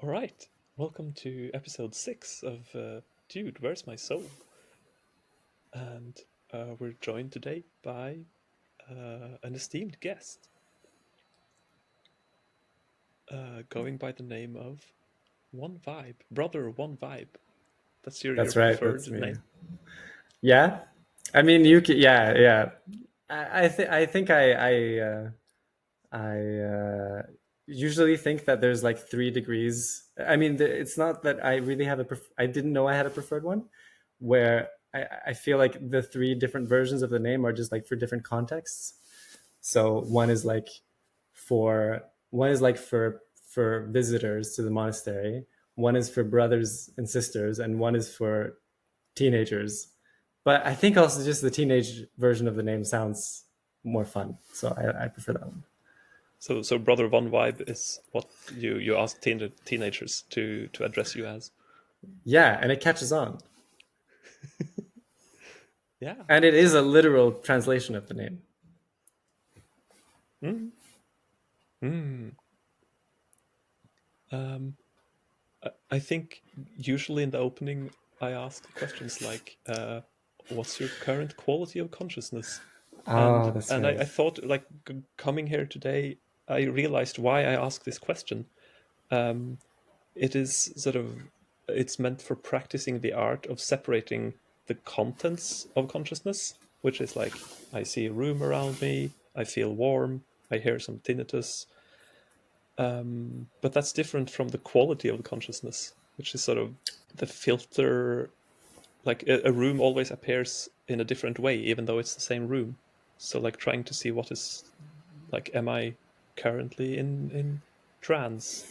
All right, welcome to episode 6 of Dude, Where's My Soul? And we're joined today by an esteemed guest going by the name of One Vibe, Brother One Vibe. That's your That's right. That's preferred me. name? Yeah. I mean, you can. Yeah, yeah. I usually think that there's like 3 degrees. I mean, it's not that I really have I didn't know I had a preferred one, where I feel like the 3 different versions of the name are just like for different contexts. So for one is like for visitors to the monastery. One is for brothers and sisters, and one is for teenagers. But I think also just the teenage version of the name sounds more fun, so I prefer that one. So Brother One Vibe is what you ask teenagers to address you as. Yeah, and it catches on, Yeah. and it is a literal translation of the name. Mm. Mm. Um, I think usually in the opening I ask questions like, "What's your current quality of consciousness?" Oh, And that's and right. I thought, like, coming here today, I realized why I asked this question. Um, it is sort of it's meant for practicing the art of separating the contents of consciousness, which is like I see a room around me, I feel warm, I hear some tinnitus. But that's different from the quality of the consciousness, which is sort of the filter. Like a room always appears in a different way, even though it's the same room. So, like, trying to see what is like, am I currently in trance?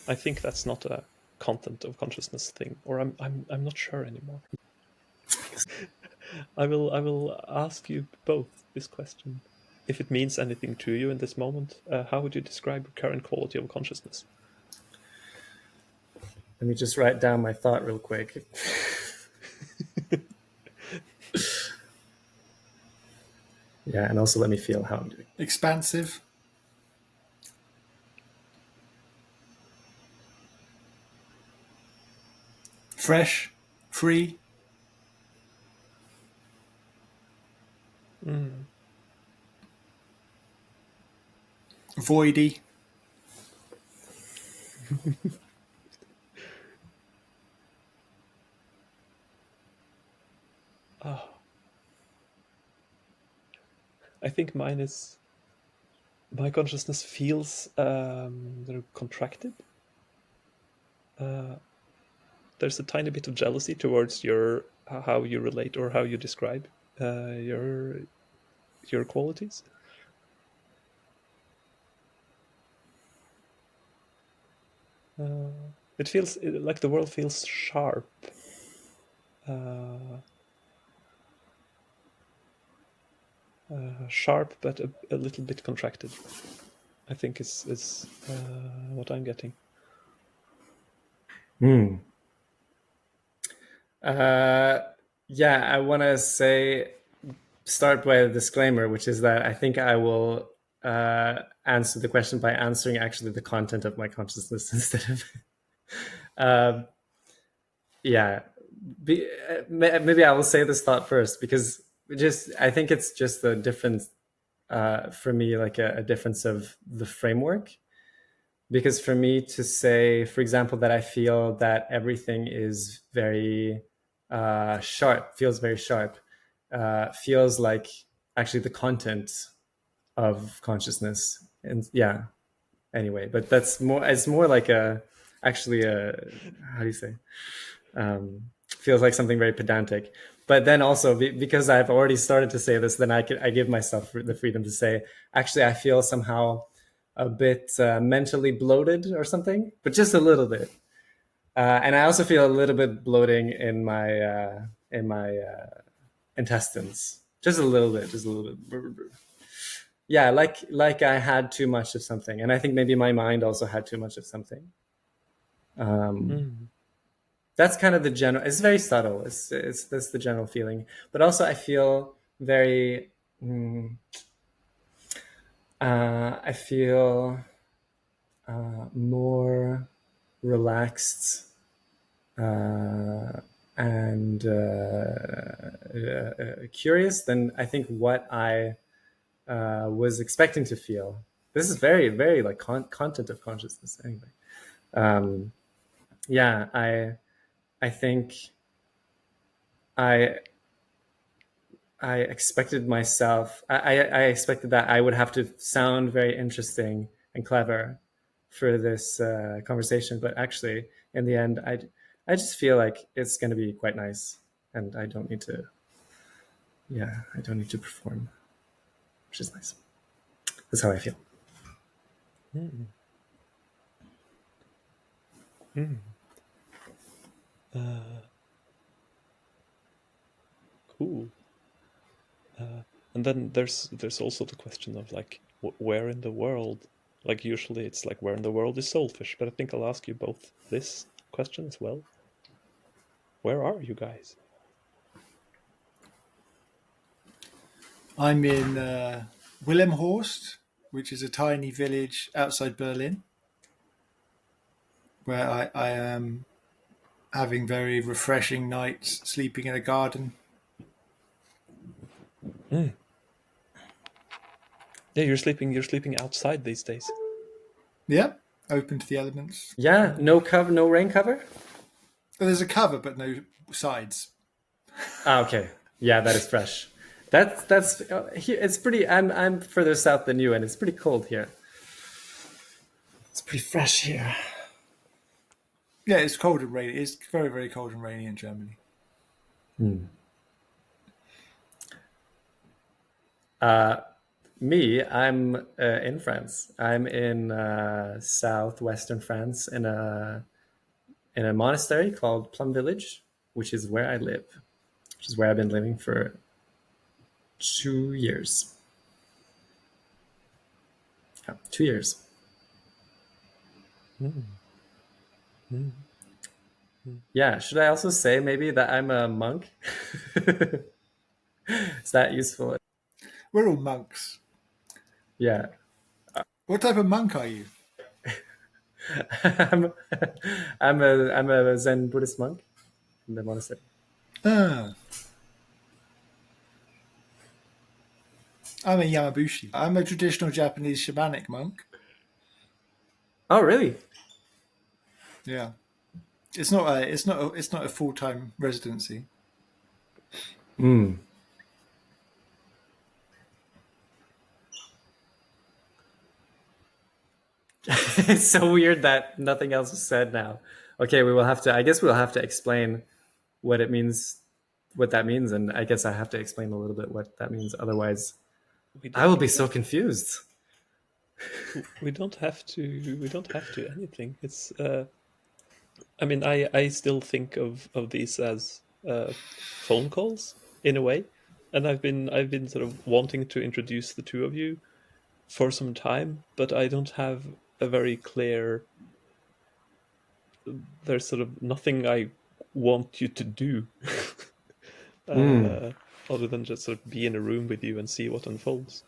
I think that's not a content of consciousness thing, or I'm not sure anymore. I will ask you both this question. If it means anything to you in this moment, how would you describe your current quality of consciousness? Let me just write down my thought real quick. Yeah, and also let me feel how I'm doing. Expansive. Fresh. Free. Mm. Voidy. Oh, I think my consciousness feels contracted. Uh, there's a tiny bit of jealousy towards your how you relate or how you describe your qualities. It feels like the world feels sharp. Uh, Sharp, but a little bit contracted. I think is what I'm getting. Hmm. Uh, yeah, I want to start by a disclaimer, which is that I think I will answer the question by answering actually the content of my consciousness instead of. um, yeah, maybe I will say this thought first because just I think it's just a difference for me, like a difference of the framework. Because for me to say, for example, that I feel that everything is very sharp, feels very sharp, feels like actually the content of consciousness. And yeah, anyway, but it's more like actually a, how do you say, feels like something very pedantic. But then also because I've already started to say this, then I give myself the freedom to say, actually, I feel somehow a bit mentally bloated or something, but just a little bit. And I also feel a little bit bloating in my intestines, just a little bit, just a little bit. Yeah, like I had too much of something, and I think maybe my mind also had too much of something. Mm. That's kind of the general. It's very subtle. It's that's the general feeling, but also I feel very. I feel more relaxed and curious than I think what I was expecting to feel. This is very, very like content of consciousness anyway. Yeah, I think I expected myself, I expected that I would have to sound very interesting and clever for this conversation, but actually in the end, I just feel like it's going to be quite nice, and I don't need to perform, which is nice. That's how I feel. Mm. Cool. And then there's also the question of like where in the world. Like usually it's like where in the world is Soulfish, but I think I'll ask you both this question as well. Where are you guys? I'm in Wilhelmshorst, which is a tiny village outside Berlin, where I am having very refreshing nights, sleeping in a garden. Yeah, you're sleeping outside these days. Yeah, open to the elements. Yeah, no cover, no rain cover. There's a cover, but no sides. Okay, yeah, that is fresh. That's here. It's pretty. I'm further south than you, and it's pretty cold here. It's pretty fresh here. Yeah, it's cold and rainy. It's very, very cold and rainy in Germany. Me, I'm in France. I'm in southwestern France in a monastery called Plum Village, which is where I live, which is where I've been living for 2 years. Yeah, 2 years. Yeah, should I also say maybe that I'm a monk? Is that useful? We're all monks. Yeah. What type of monk are you? I'm a Zen Buddhist monk in the monastery. Ah. I'm a Yamabushi. I'm a traditional Japanese shamanic monk. Oh, really? Yeah. It's not a full-time residency. It's so weird that nothing else is said now. Okay, I guess we'll have to explain what it means, what that means, and I guess I have to explain a little bit what that means. Otherwise, I will be so confused. We don't have to. We don't have to anything. It's. I mean, I still think of these as phone calls in a way, and I've been sort of wanting to introduce the two of you for some time, but I don't have a very clear. There's sort of nothing I want you to do, other than just sort of be in a room with you and see what unfolds.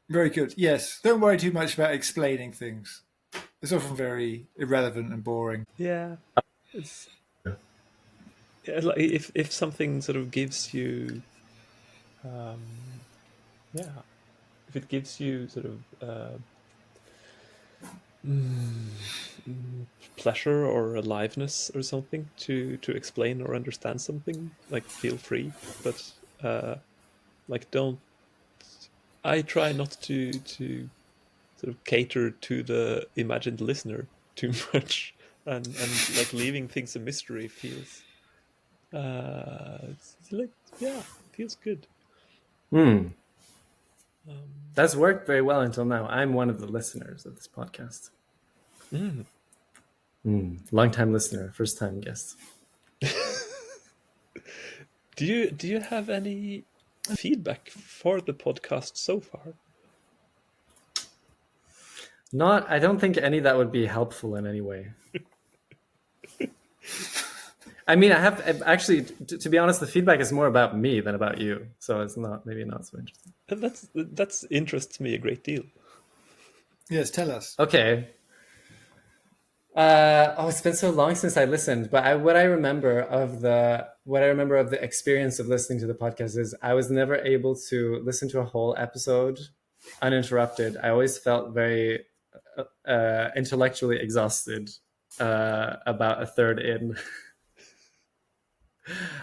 Very good. Yes. Don't worry too much about explaining things. It's often very irrelevant and boring. Yeah, it's like if something sort of gives you, if it gives you sort of pleasure or aliveness or something to explain or understand something, like feel free, but like don't. I try not to sort of cater to the imagined listener too much, and like leaving things a mystery feels it's like feels good. That's worked very well until now. I'm one of the listeners of this podcast. Long time listener, first time guest. Do you have any feedback for the podcast so far? I don't think any that would be helpful in any way. I mean, actually, to be honest, the feedback is more about me than about you. So it's maybe not so interesting. And that's interests me a great deal. Yes, tell us. Okay. It's been so long since I listened, but what I remember of the experience of listening to the podcast is I was never able to listen to a whole episode uninterrupted. I always felt very intellectually exhausted about a third in.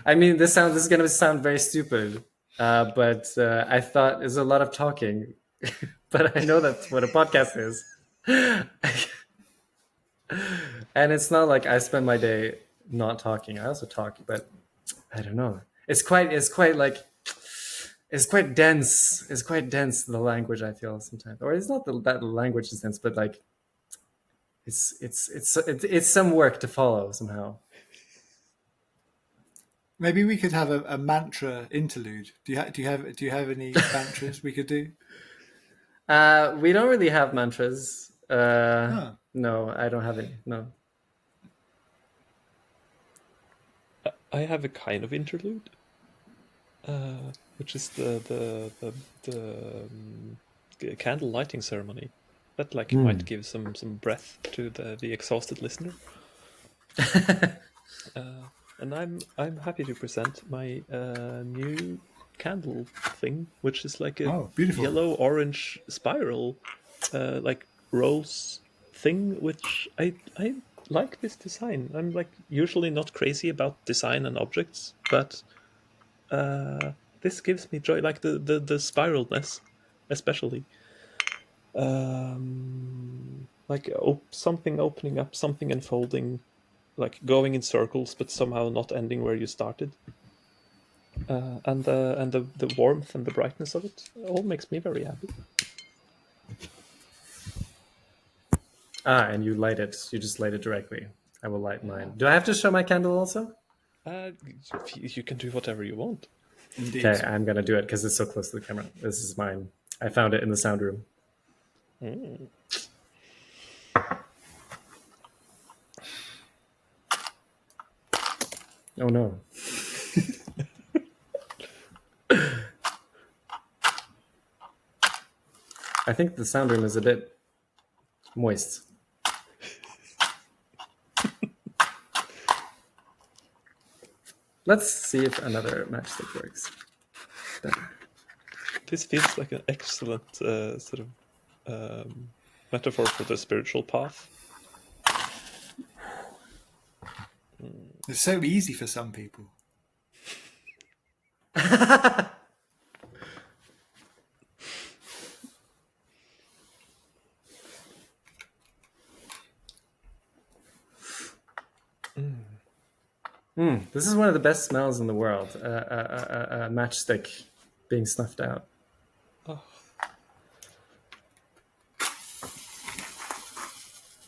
I mean, this is going to sound very stupid, but I thought there's a lot of talking, but I know that's what a podcast is. And it's not like I spend my day not talking. I also talk, but I don't know. It's quite dense. It's quite dense, the language, I feel sometimes. Or it's not that the language is dense, but like it's some work to follow somehow. Maybe we could have a mantra interlude. Do you have any mantras we could do? We don't really have mantras. Oh. No, I don't have any. No. I have a kind of interlude, which is the candle lighting ceremony. That might give some breath to the exhausted listener. And I'm happy to present my new candle thing, which is like a beautiful yellow-orange spiral, like rose thing, which I like this design. I'm like usually not crazy about design and objects, but this gives me joy, like the spiralness, especially. Like something opening up, something unfolding, like going in circles, but somehow not ending where you started. And the warmth and the brightness of it all makes me very happy. And you light it. You just light it directly. I will light mine. Do I have to show my candle also? You can do whatever you want. Indeed. Okay, I'm gonna do it because it's so close to the camera. This is mine. I found it in the sound room. Mm. Oh no. I think the sound room is a bit moist. Let's see if another matchstick works. This feels like an excellent sort of metaphor for the spiritual path. It's so easy for some people. This is one of the best smells in the world. A matchstick being snuffed out. Oh.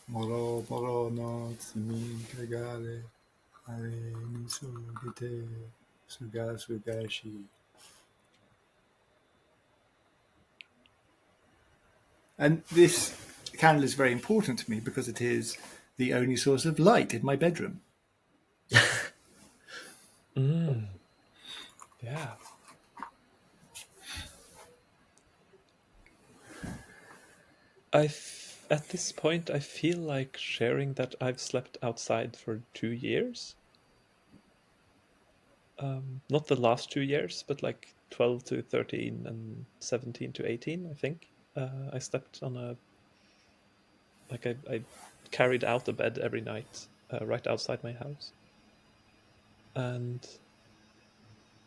Moro moro no tsumi kagare are ni sugite suga sugashi. And this candle is very important to me because it is the only source of light in my bedroom. Yeah. At this point, I feel like sharing that I've slept outside for 2 years. Not the last 2 years, but like 12 to 13 and 17 to 18, I think. I slept on I carried out a bed every night right outside my house. And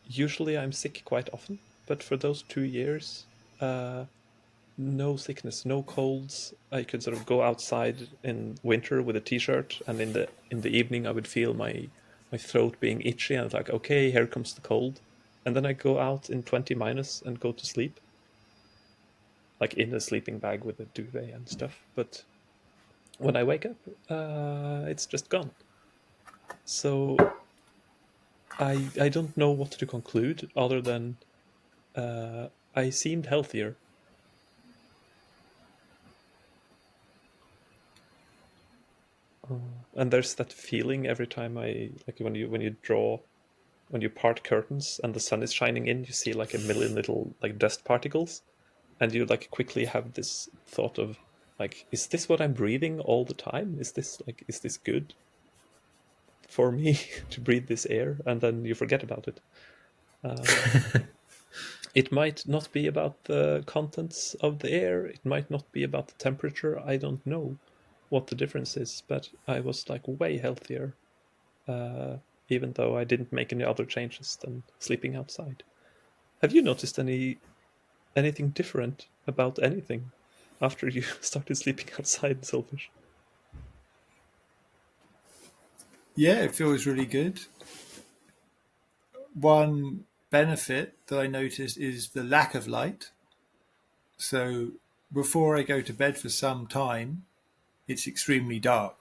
usually I'm sick quite often, but for those 2 years, no sickness, no colds. I could sort of go outside in winter with a t-shirt, and in the evening I would feel my throat being itchy, and like, okay, here comes the cold. And then I go out in 20 minus and go to sleep, like in a sleeping bag with a duvet and stuff. But when I wake up, it's just gone. So I don't know what to conclude other than I seemed healthier. And there's that feeling every time when you part curtains and the sun is shining in, you see like a million little like dust particles, and you like quickly have this thought of, like, is this what I'm breathing all the time? Is this good for me to breathe this air? And then you forget about it. It might not be about the contents of the air. It might not be about the temperature. I don't know what the difference is, but I was like way healthier, even though I didn't make any other changes than sleeping outside. Have you noticed anything different about anything after you started sleeping outside, Selfish? Yeah, it feels really good. One benefit that I noticed is the lack of light. So before I go to bed for some time, it's extremely dark.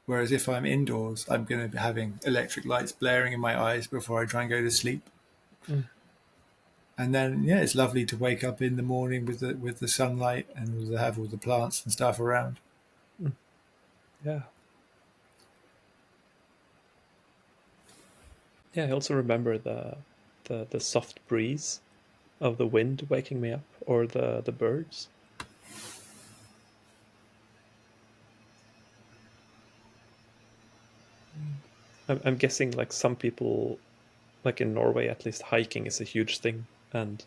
Whereas if I'm indoors, I'm going to be having electric lights blaring in my eyes before I try and go to sleep. Mm. And then, yeah, it's lovely to wake up in the morning with the sunlight and to have all the plants and stuff around. Yeah. Yeah, I also remember the soft breeze of the wind waking me up, or the birds. I'm guessing like some people, like in Norway at least, hiking is a huge thing, and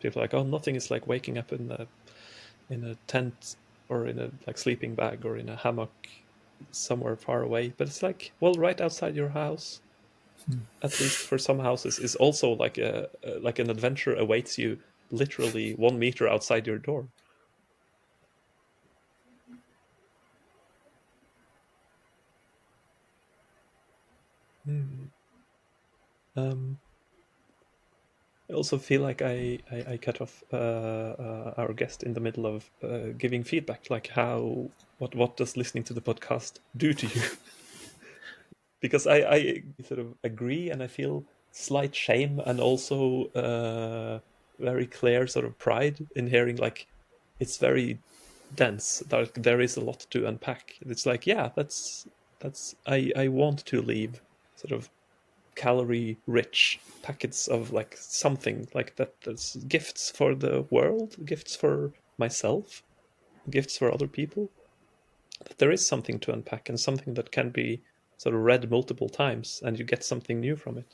people are like, oh, nothing is like waking up in a tent or in a like sleeping bag or in a hammock somewhere far away. But it's like, well, right outside your house, at least for some houses, is also like a like an adventure awaits you literally 1 meter outside your door. Um, I also feel like I cut off our guest in the middle of giving feedback, like what does listening to the podcast do to you? Because I sort of agree, and I feel slight shame and also very clear sort of pride in hearing like it's very dense. There is a lot to unpack. It's like, yeah, that's I want to leave sort of calorie rich packets of like something like that, that's gifts for the world, gifts for myself, gifts for other people. That there is something to unpack and something that can be sort of read multiple times and you get something new from it.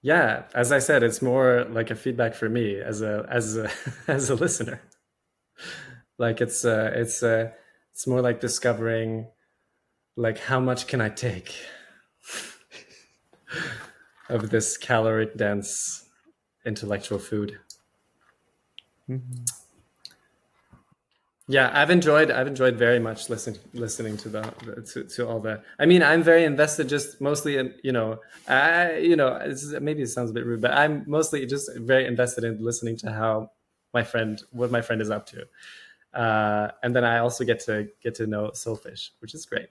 Yeah, as I said, it's more like a feedback for me as a as a listener. Like it's more like discovering like how much can I take of this caloric dense intellectual food. Mm-hmm. Yeah, I've enjoyed very much listening to to all the. I mean, I'm very invested, just mostly in maybe it sounds a bit rude, but I'm mostly just very invested in listening to how what my friend is up to, and then I also get to know Soulfish, which is great.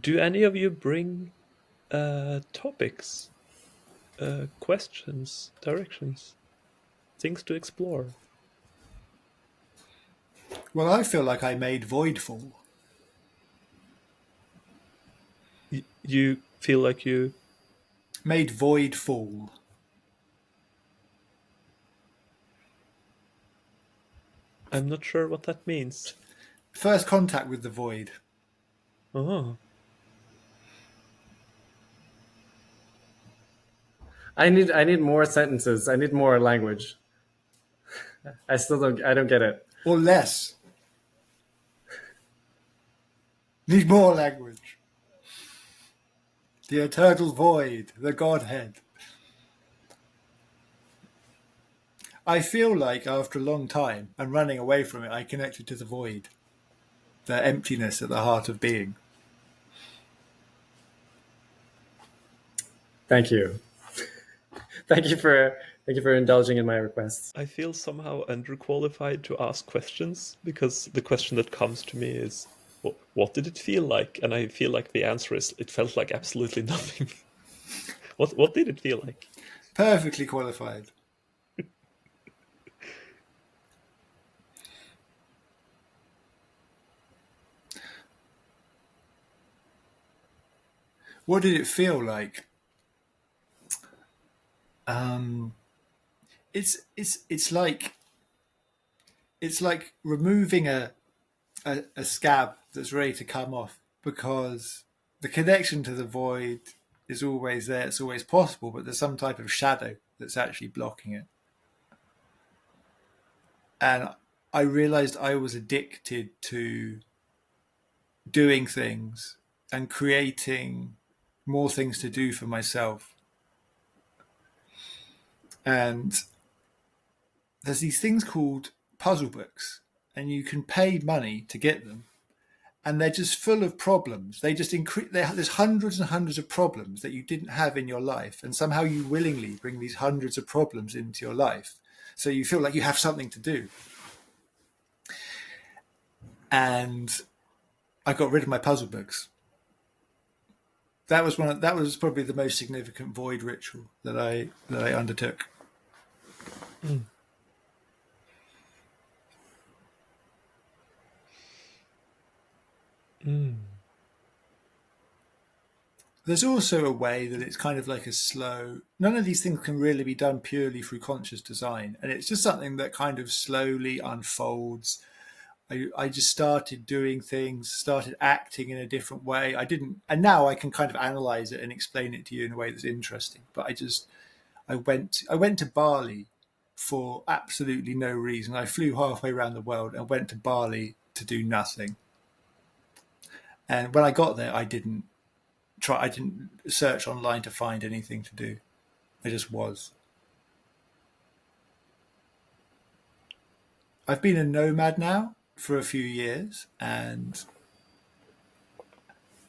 Do any of you bring topics, questions, directions, things to explore? Well, I feel like I made Voidfall. You feel like you Made Voidfall. I'm not sure what that means. First contact with the void. Oh. I need more sentences. I need more language. I don't get it. Or less. Need more language. The eternal void, the Godhead. I feel like after a long time and running away from it, I connected to the void, the emptiness at the heart of being. Thank you. Thank you for indulging in my requests. I feel somehow underqualified to ask questions, because the question that comes to me is, what did it feel like? And I feel like the answer is, it felt like absolutely nothing. What did it feel like? Perfectly qualified. What did it feel like? it's like removing a scab that's ready to come off, because the connection to the void is always there, it's always possible, but there's some type of shadow that's actually blocking it. And I realized I was addicted to doing things and creating more things to do for myself. And there's these things called puzzle books, and you can pay money to get them. And they're just full of problems. They just increase. There's hundreds and hundreds of problems that you didn't have in your life, and somehow you willingly bring these hundreds of problems into your life, so you feel like you have something to do. And I got rid of my puzzle books. That was probably the most significant void ritual that I undertook. Mm. Mm. There's also a way that it's kind of like a slow. None of these things can really be done purely through conscious design, and it's just something that kind of slowly unfolds. I just started doing things, started acting in a different way. And now I can kind of analyze it and explain it to you in a way that's interesting. But I went to Bali for absolutely no reason. I flew halfway around the world and went to Bali to do nothing. And when I got there, I didn't search online to find anything to do. I just was. I've been a nomad now for a few years, and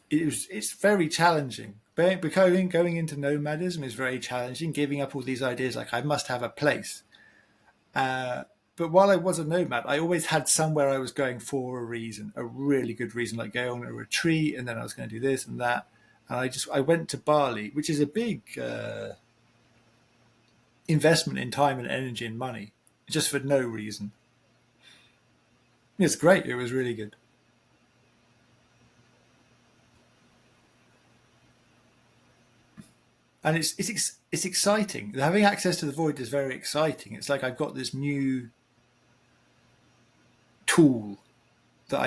it's very challenging. Going into nomadism is very challenging. Giving up all these ideas, like I must have a place. But while I was a nomad, I always had somewhere I was going for a reason, a really good reason, like going on a retreat, and then I was going to do this and that. And I went to Bali, which is a big investment in time and energy and money, just for no reason. It's great. It was really good. And it's exciting. Having access to the void is very exciting. It's like I've got this new tool that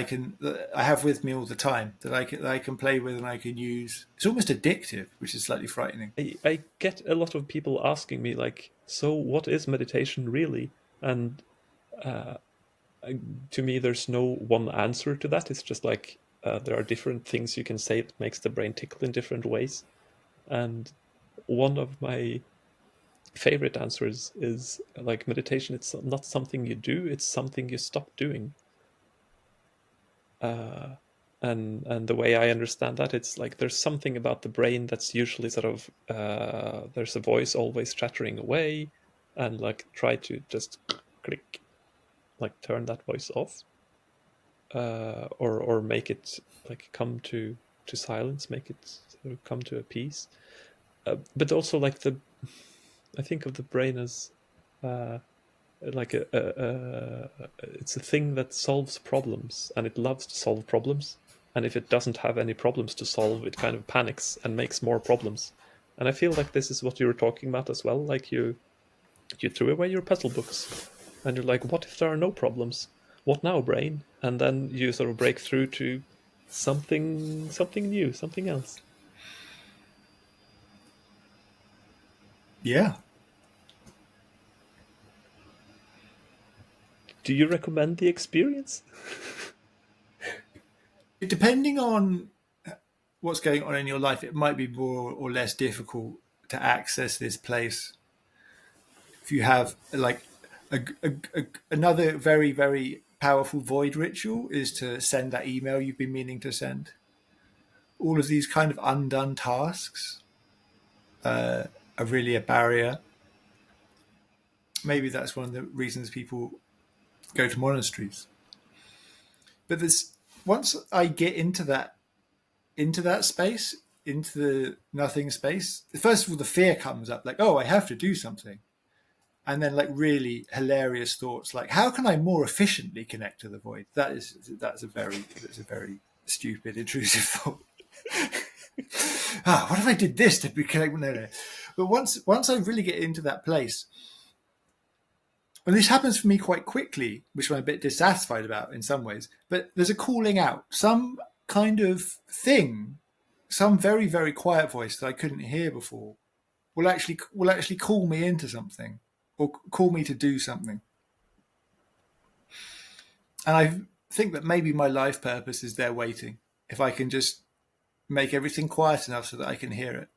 I have with me all the time, that I can play with and I can use. It's almost addictive, which is slightly frightening. I get a lot of people asking me, like, so what is meditation really? And to me, there's no one answer to that. It's just like there are different things you can say that makes the brain tickle in different ways. And one of my favorite answers is like, meditation, it's not something you do, it's something you stop doing. And the way I understand that, it's like there's something about the brain that's usually sort of there's a voice always chattering away, and like try to just click, like turn that voice off, or make it like come to silence, make it sort of come to a peace. But also like I think of the brain as like it's a thing that solves problems, and it loves to solve problems. And if it doesn't have any problems to solve, it kind of panics and makes more problems. And I feel like this is what you were talking about as well. Like you threw away your puzzle books, and you're like, what if there are no problems? What now, brain? And then you sort of break through to something new, something else. Yeah. Do you recommend the experience? Depending on what's going on in your life, it might be more or less difficult to access this place. If you have like another very, very powerful void ritual is to send that email you've been meaning to send. All of these kind of undone tasks are really a barrier. Maybe that's one of the reasons people go to monasteries. But once I get into that space, into the nothing space, first of all, the fear comes up, like, oh, I have to do something. And then like really hilarious thoughts, like, how can I more efficiently connect to the void? That's a very stupid, intrusive thought. What if I did this to be connected? No. But once I really get into that place, and this happens for me quite quickly, which I'm a bit dissatisfied about in some ways, but there's a calling out, some kind of thing, some very, very quiet voice that I couldn't hear before will actually call me into something or call me to do something. And I think that maybe my life purpose is there waiting, if I can just make everything quiet enough so that I can hear it.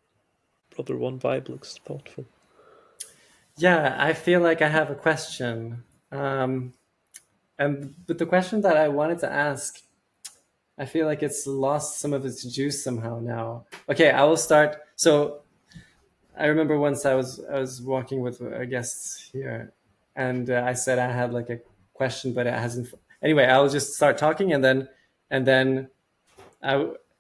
Brother One Vibe looks thoughtful. Yeah, I feel like I have a question. But the question that I wanted to ask, I feel like it's lost some of its juice somehow now. Okay, I will start. So I remember once I was walking with a guest here, and I said I had like a question, but it hasn't. Anyway, I'll just start talking, and then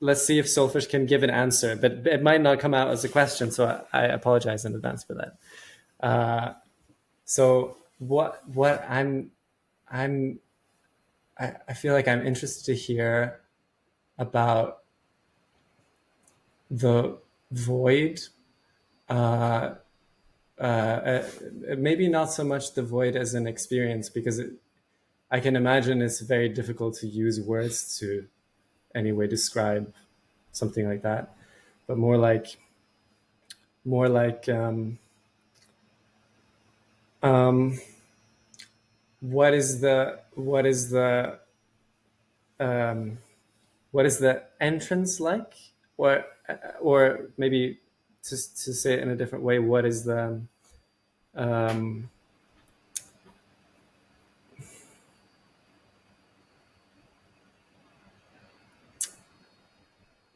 let's see if Soulfish can give an answer. But it might not come out as a question, so I apologize in advance for that. So what I feel like I'm interested to hear about the void. Maybe not so much the void as an experience, because I can imagine it's very difficult to use words to anyway describe something like that, but more like what is the entrance like, or maybe to say it in a different way, what is the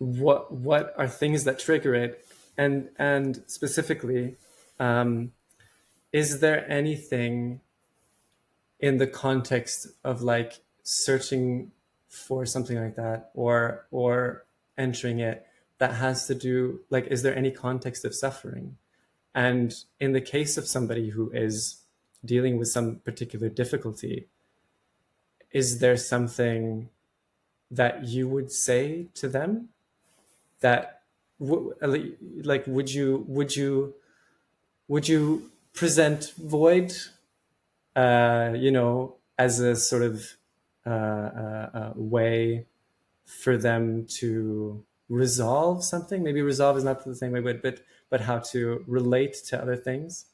what are things that trigger it, and specifically, is there anything in the context of like searching for something like that, or entering it, that has to do, like, is there any context of suffering? And in the case of somebody who is dealing with some particular difficulty, is there something that you would say to them that like would you present void as a sort of way for them to resolve something? Maybe resolve is not the same way, but how to relate to other things.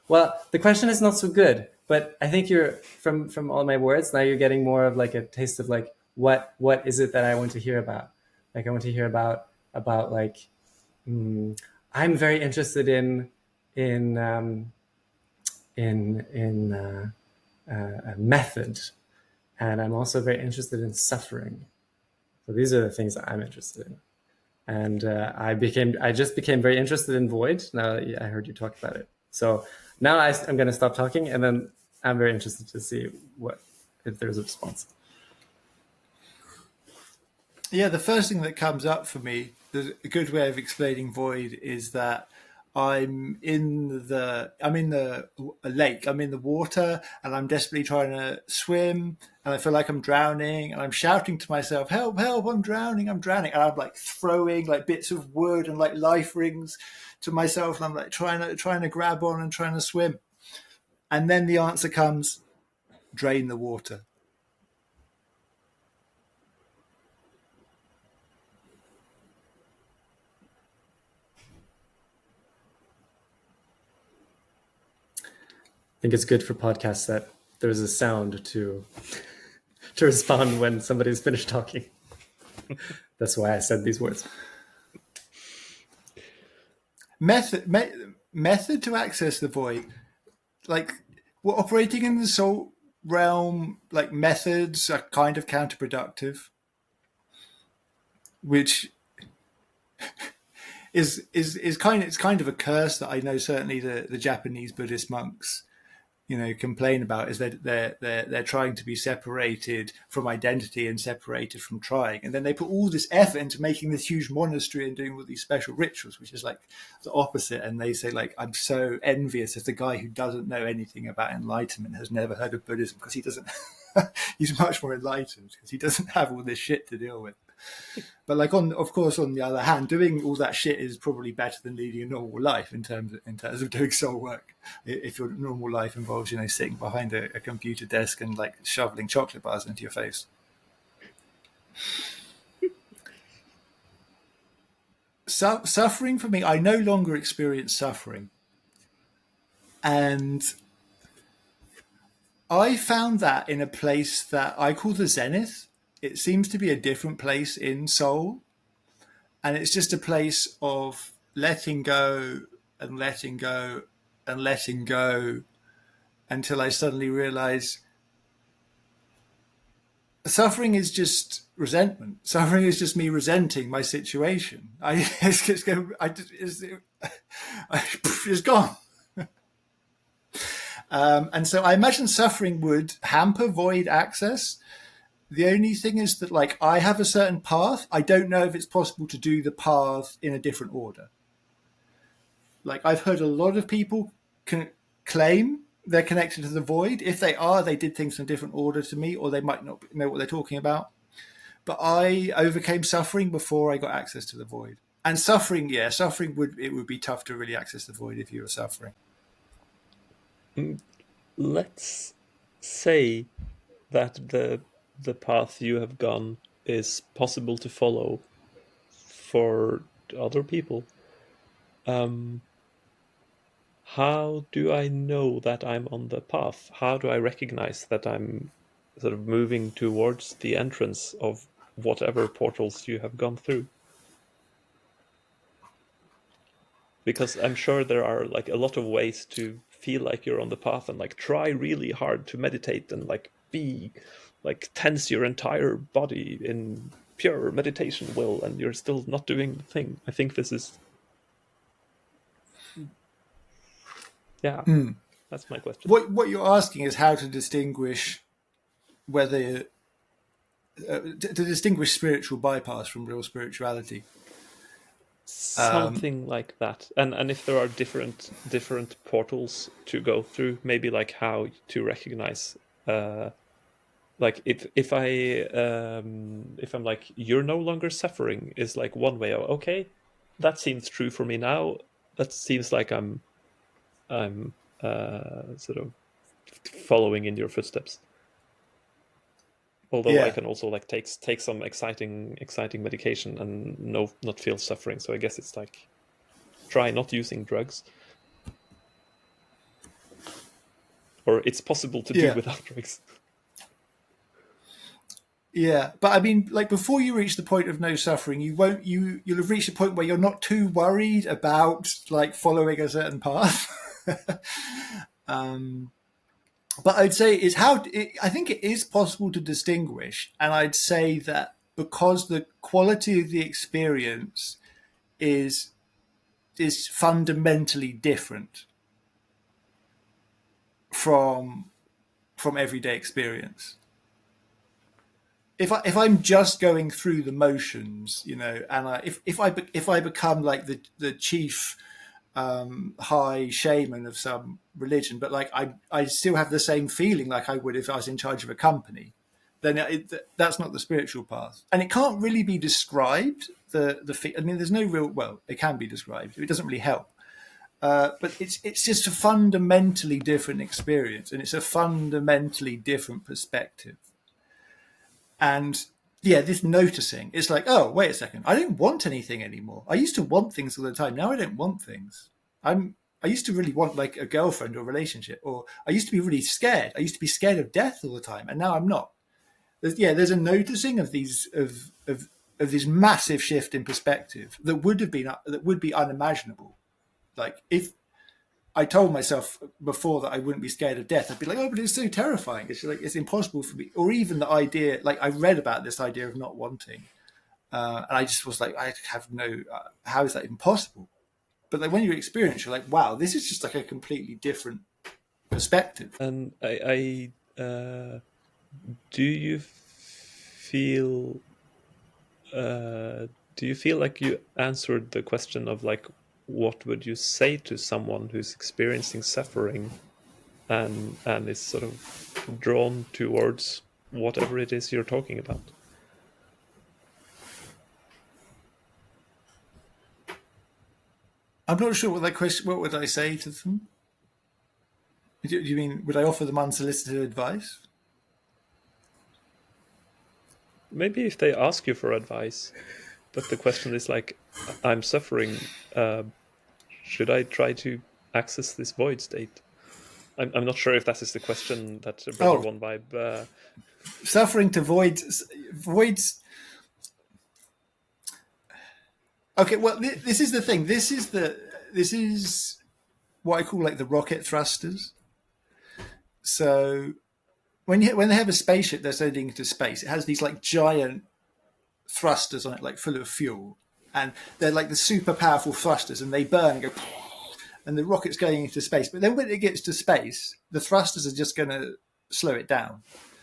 Well, the question is not so good, but I think you're from all my words now, you're getting more of like a taste of like what is it that I want to hear about. Like I want to hear about like I'm very interested in method, and I'm also very interested in suffering. So these are the things that I'm interested in, and I just became very interested in void now that I heard you talk about it. So now I'm going to stop talking, and then I'm very interested to see if there's a response. Yeah, the first thing that comes up for me, a good way of explaining void is that I'm in a lake, I'm in the water, and I'm desperately trying to swim, and I feel like I'm drowning, and I'm shouting to myself, help, help, I'm drowning. And I'm like throwing like bits of wood and like life rings to myself, and I'm like trying to grab on and trying to swim. And then the answer comes, drain the water. I think it's good for podcasts that there's a sound to respond when somebody's finished talking. That's why I said these words. Method to access the void. Like, we're operating in the soul realm, like methods are kind of counterproductive, which is kind of a curse that I know certainly the Japanese Buddhist monks complain about, is that they're trying to be separated from identity and separated from trying, and then they put all this effort into making this huge monastery and doing all these special rituals, which is like the opposite. And they say, like, I'm so envious of the guy who doesn't know anything about enlightenment, has never heard of Buddhism, because he doesn't he's much more enlightened because he doesn't have all this shit to deal with. But like of course, on the other hand, doing all that shit is probably better than leading a normal life in terms of doing soul work. If your normal life involves, sitting behind a computer desk and like shoveling chocolate bars into your face. Suffering for me, I no longer experience suffering. And I found that in a place that I call the zenith. It seems to be a different place in soul. And it's just a place of letting go and letting go and letting go until I suddenly realize suffering is just resentment. Suffering is just me resenting my situation. It's gone. And so I imagine suffering would hamper void access. The only thing is that, like, I have a certain path. I don't know if it's possible to do the path in a different order. Like, I've heard a lot of people claim they're connected to the void. If they are, they did things in a different order to me, or they might not know what they're talking about. But I overcame suffering before I got access to the void. And suffering would be tough to really access the void if you were suffering. Let's say that the path you have gone is possible to follow for other people. How do I know that I'm on the path? How do I recognize that I'm sort of moving towards the entrance of whatever portals you have gone through? Because I'm sure there are like a lot of ways to feel like you're on the path and like try really hard to meditate and like be like tense your entire body in pure meditation will, and you're still not doing the thing. I think this is that's my question. What you're asking is how to distinguish whether to distinguish spiritual bypass from real spirituality. Something like that, and if there are different portals to go through, maybe like how to recognize, like if I'm like, you're no longer suffering is like one way of, okay, that seems true for me now. That seems like I'm sort of following in your footsteps. Although I can also like take some exciting medication and not feel suffering. So I guess it's like try not using drugs, or it's possible to do without drugs. Yeah, but I mean, like before you reach the point of no suffering, you'll have reached a point where you're not too worried about like following a certain path. But I'd say I think it is possible to distinguish, and I'd say that because the quality of the experience is fundamentally different from everyday experience. If I'm just going through the motions, and if I become like the chief high shaman of some religion, but like I still have the same feeling like I would if I was in charge of a company, then that's not the spiritual path, and it can't really be described. I mean, there's no real. Well, it can be described. It doesn't really help, but it's just a fundamentally different experience, and it's a fundamentally different perspective. And yeah, this noticing, it's like, oh, wait a second, I don't want anything anymore. I used to want things all the time. Now I don't want things. I used to really want like a girlfriend or a relationship, or I used to be really scared. I used to be scared of death all the time, and now I'm not. There's a noticing of these of this massive shift in perspective that would be unimaginable. Like if I told myself before that I wouldn't be scared of death, I'd be like, oh, but it's so terrifying. It's like, it's impossible for me. Or even the idea, like I read about this idea of not wanting. And I just was like, I have no, how is that impossible? But like when you experience, you're like, wow, this is just like a completely different perspective. And do you feel like you answered the question of like, what would you say to someone who's experiencing suffering and is sort of drawn towards whatever it is you're talking about? I'm not sure what that question. What would I say to them? Do you mean would I offer them unsolicited advice? Maybe if they ask you for advice, but the question is like, I'm suffering. Should I try to access this void state? I'm not sure if that is the question that Brother Oh. One Vibe. Suffering to voids. Okay, well, this is the thing. This is what I call like the rocket thrusters. So when they have a spaceship they're sending into space, it has these like giant thrusters on it, like full of fuel, and they're like the super powerful thrusters, and they burn and go, and the rocket's going into space. But then when it gets to space, the thrusters are just going to slow it down.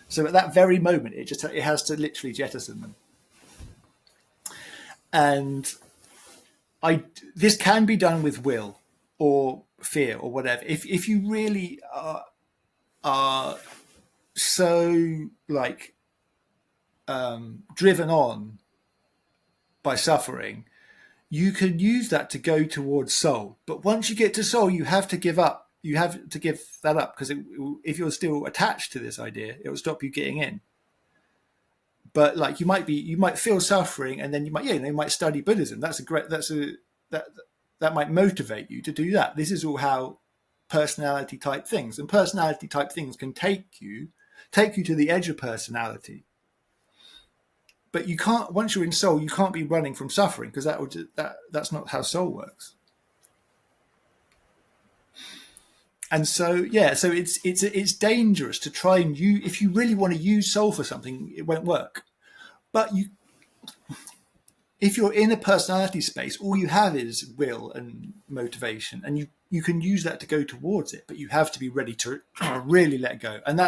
So at that very moment, it has to literally jettison them. And this can be done with will or fear or whatever. If you really are so like driven on by suffering, you can use that to go towards soul. But once you get to soul, you have to give up. You have to give that up, because if you're still attached to this idea, it will stop you getting in. But like you might feel suffering, and then you might study Buddhism. That might motivate you to do that. This is all how personality type things can take you to the edge of personality. But you can't, once you're in soul, you can't be running from suffering, because that's not how soul works. And so it's dangerous to try and if you really want to use soul for something, it won't work. But if you're in a personality space, all you have is will and motivation, and you can use that to go towards it, but you have to be ready to really let go. And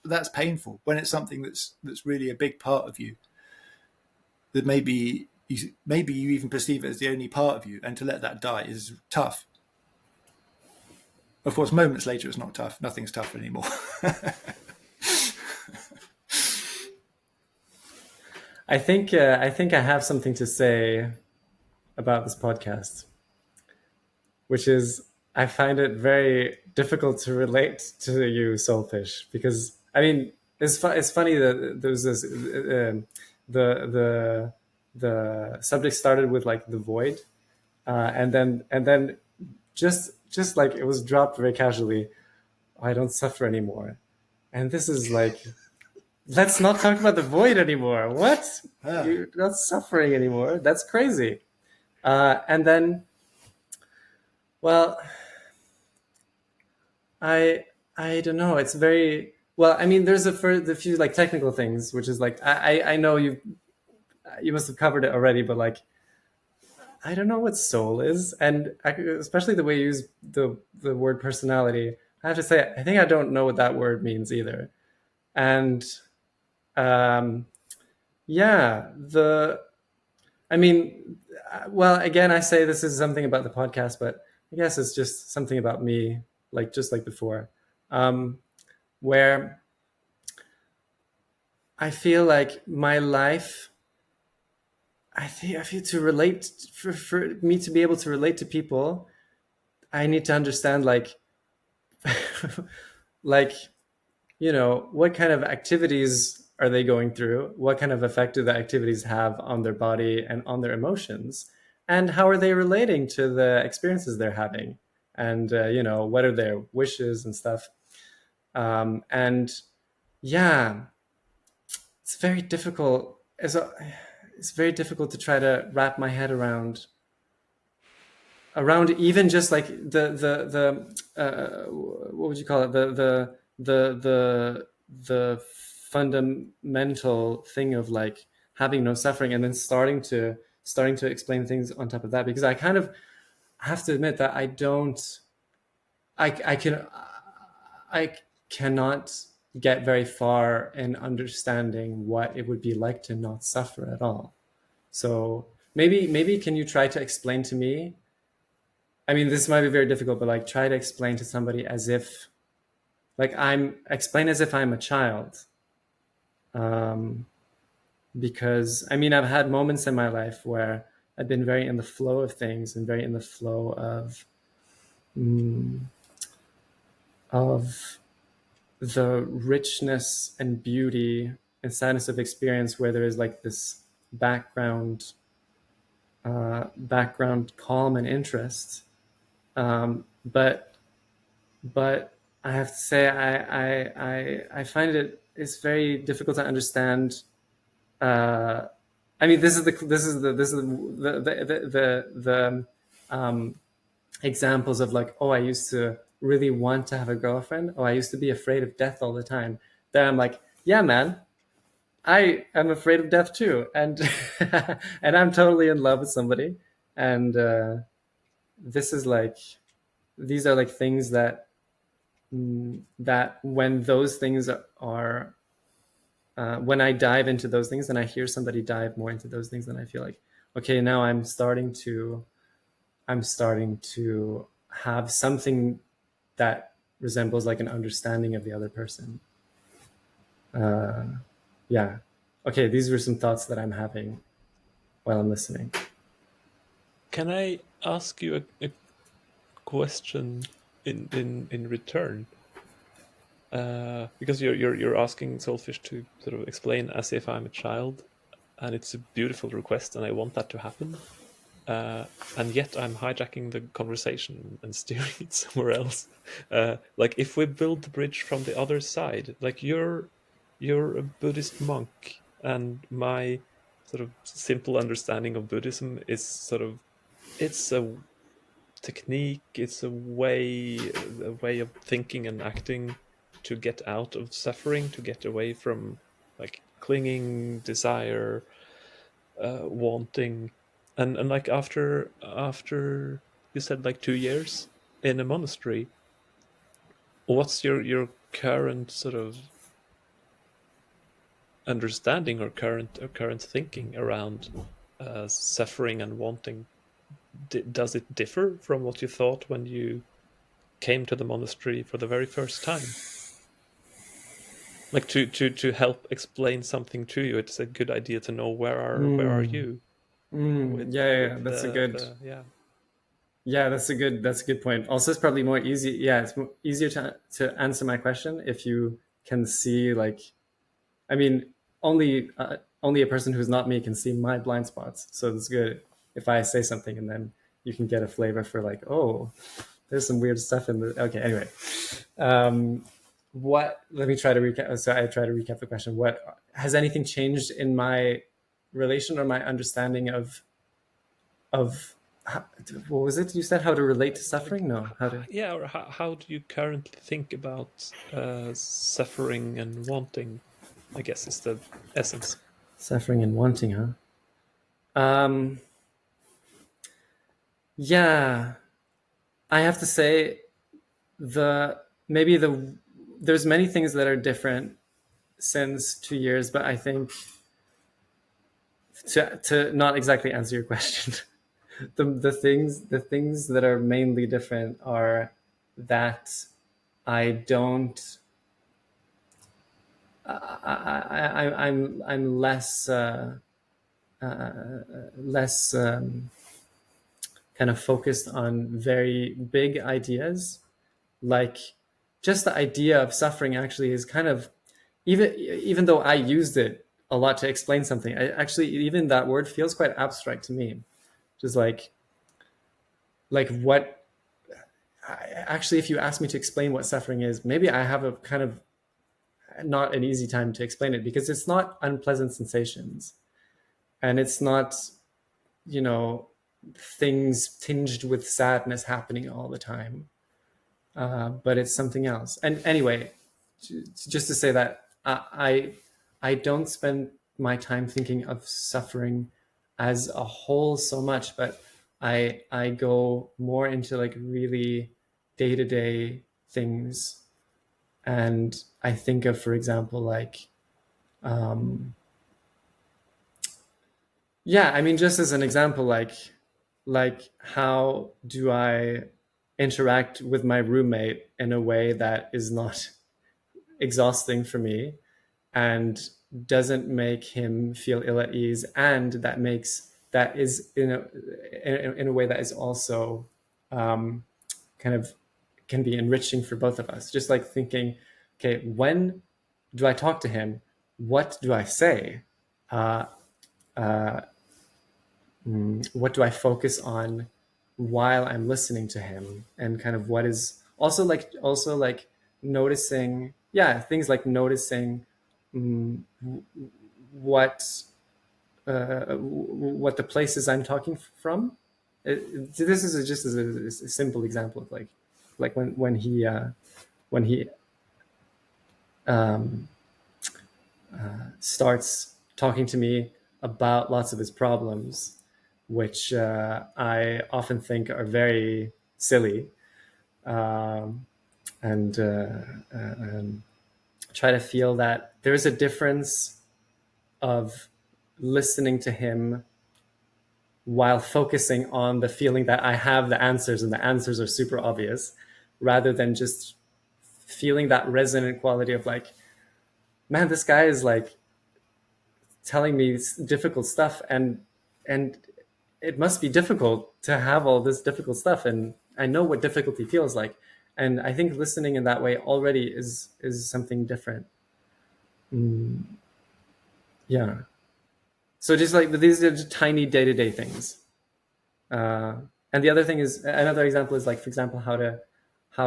that's painful when it's something that's really a big part of you, that maybe you even perceive it as the only part of you, and to let that die is tough. Of course, moments later, it's not tough. Nothing's tough anymore. I think I have something to say about this podcast, which is I find it very difficult to relate to you, Soulfish, because I mean it's funny that there's this the subject started with like the void, and then just like it was dropped very casually. I don't suffer anymore, and this is like. Let's not talk about the void anymore. What? You're not suffering anymore. That's crazy. And then, well, I don't know. It's very well. I mean, there's the few like technical things, which is like I know you must have covered it already, but like I don't know what soul is, and especially the way you use the word personality. I have to say, I think I don't know what that word means either, and. I mean, well, again, I say this is something about the podcast, but I guess it's just something about me, like just like before, where I feel like my life, I feel to relate, for me to be able to relate to people, I need to understand like, like, what kind of activities are they going through? What kind of effect do the activities have on their body and on their emotions? And how are they relating to the experiences they're having? And, what are their wishes and stuff? And yeah, it's very difficult. It's very difficult to try to wrap my head around even just like the what would you call it? The fundamental thing of like having no suffering, and then starting to explain things on top of that, because I kind of have to admit that I cannot get very far in understanding what it would be like to not suffer at all. So maybe can you try to explain to me? I mean, this might be very difficult, but like try to explain to somebody as if like explain as if I'm a child. Because I mean, I've had moments in my life where I've been very in the flow of things and very in the flow of the richness and beauty and sadness of experience, where there is like this background calm and interest. But I have to say, I find it's very difficult to understand. I mean, this is the examples of like, oh, I used to really want to have a girlfriend. Oh, I used to be afraid of death all the time. Then I'm like, yeah, man, I am afraid of death too, and and I'm totally in love with somebody, and this is like, these are like things that that when those things are when I dive into those things and I hear somebody dive more into those things, then I feel like, okay, now I'm starting to have something that resembles like an understanding of the other person. Yeah. Okay, these were some thoughts that I'm having while I'm listening. Can I ask you a question in return? Because you're asking Soulfish to sort of explain as if I'm a child, and it's a beautiful request, and I want that to happen. And yet I'm hijacking the conversation and steering it somewhere else. Like, if we build the bridge from the other side, like you're a Buddhist monk, and my sort of simple understanding of Buddhism is sort of, it's a technique, it's a way of thinking and acting to get out of suffering, to get away from like clinging, desire, wanting, and like after you said like 2 years in a monastery, what's your current sort of understanding or current thinking around suffering and wanting? Does it differ from what you thought when you came to the monastery for the very first time? Like, to help explain something to you, it's a good idea to know where are you with Yeah, that's a good. Yeah, that's a good point. Also, it's probably more easy. Yeah, it's easier to answer my question if you can see, like, I mean, only a person who's not me can see my blind spots. So it's good if I say something and then you can get a flavor for like, oh, there's some weird stuff in the. Okay, anyway, let me try to recap. So I try to recap the question. What has anything changed in my relation or my understanding of what was it you said? How to relate to suffering? No, how to. Yeah, or how do you currently think about suffering and wanting? I guess is the essence. Suffering and wanting, huh? Yeah, I have to say there's many things that are different since 2 years, but I think to not exactly answer your question, the things that are mainly different are that I don't. I'm less kind of focused on very big ideas, like just the idea of suffering actually is kind of, even though I used it a lot to explain something, even that word feels quite abstract to me. Just like what actually, if you ask me to explain what suffering is, maybe I have a kind of not an easy time to explain it, because it's not unpleasant sensations, and it's not, things tinged with sadness happening all the time, but it's something else. And anyway, just to say that I don't spend my time thinking of suffering as a whole so much, but I go more into like really day-to-day things. And I think of, for example, like, yeah, I mean, just as an example, like how do I interact with my roommate in a way that is not exhausting for me and doesn't make him feel ill at ease, and that makes that is in a way that is also kind of can be enriching for both of us. Just like thinking, okay, when do I talk to him? What do I say? What do I focus on while I'm listening to him? And kind of what is also like noticing, things like noticing what the places I'm talking from. This is just a simple example of like when he starts talking to me about lots of his problems, which I often think are very silly, and try to feel that there's a difference of listening to him while focusing on the feeling that I have the answers and the answers are super obvious, rather than just feeling that resonant quality of like, man, this guy is like telling me difficult stuff, and it must be difficult to have all this difficult stuff, and I know what difficulty feels like. And I think listening in that way already is something different. Yeah. So just like these are just tiny day-to-day things. And the other thing is, another example is like, for example, how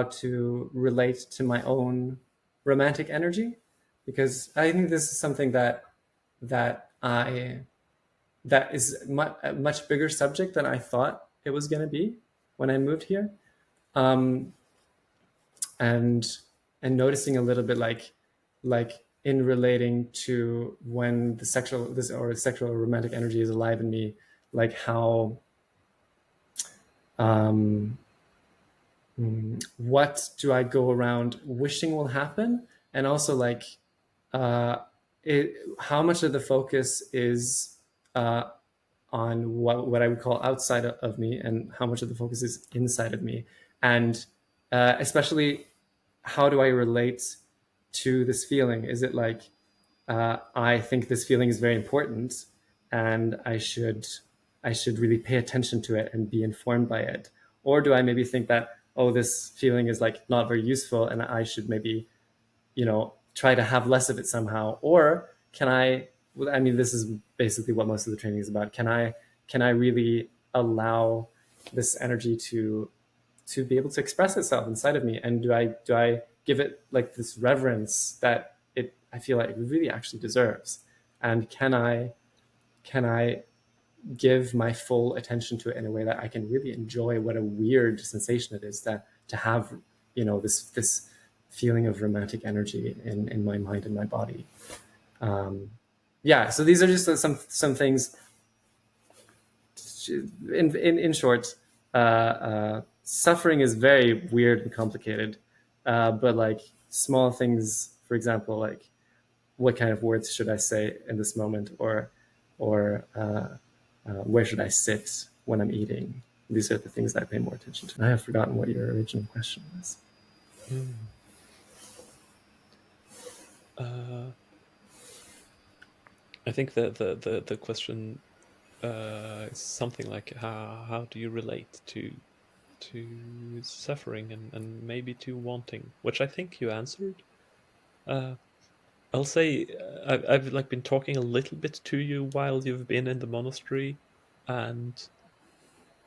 to relate to my own romantic energy, because I think this is something that is a much bigger subject than I thought it was going to be when I moved here. And noticing a little bit like in relating to when the sexual or romantic energy is alive in me, like how what do I go around wishing will happen, and also like how much of the focus is on what I would call outside of me, and how much of the focus is inside of me, and especially how do I relate to this feeling? Is it like I think this feeling is very important, and I should really pay attention to it and be informed by it, or do I maybe think that, oh, this feeling is like not very useful, and I should maybe try to have less of it somehow? Or can I mean, this is basically what most of the training is about. Can I really allow this energy to be able to express itself inside of me? And do I give it like this reverence that I feel like it really actually deserves? And can I give my full attention to it in a way that I can really enjoy what a weird sensation it is that to have this feeling of romantic energy in my mind and my body. So these are just some things. In short, suffering is very weird and complicated, but like small things, for example, like what kind of words should I say in this moment, or where should I sit when I'm eating? These are the things that I pay more attention to. I have forgotten what your original question was. I think the question is something like how do you relate to suffering and maybe to wanting, which I think you answered. I'll say I've like been talking a little bit to you while you've been in the monastery, and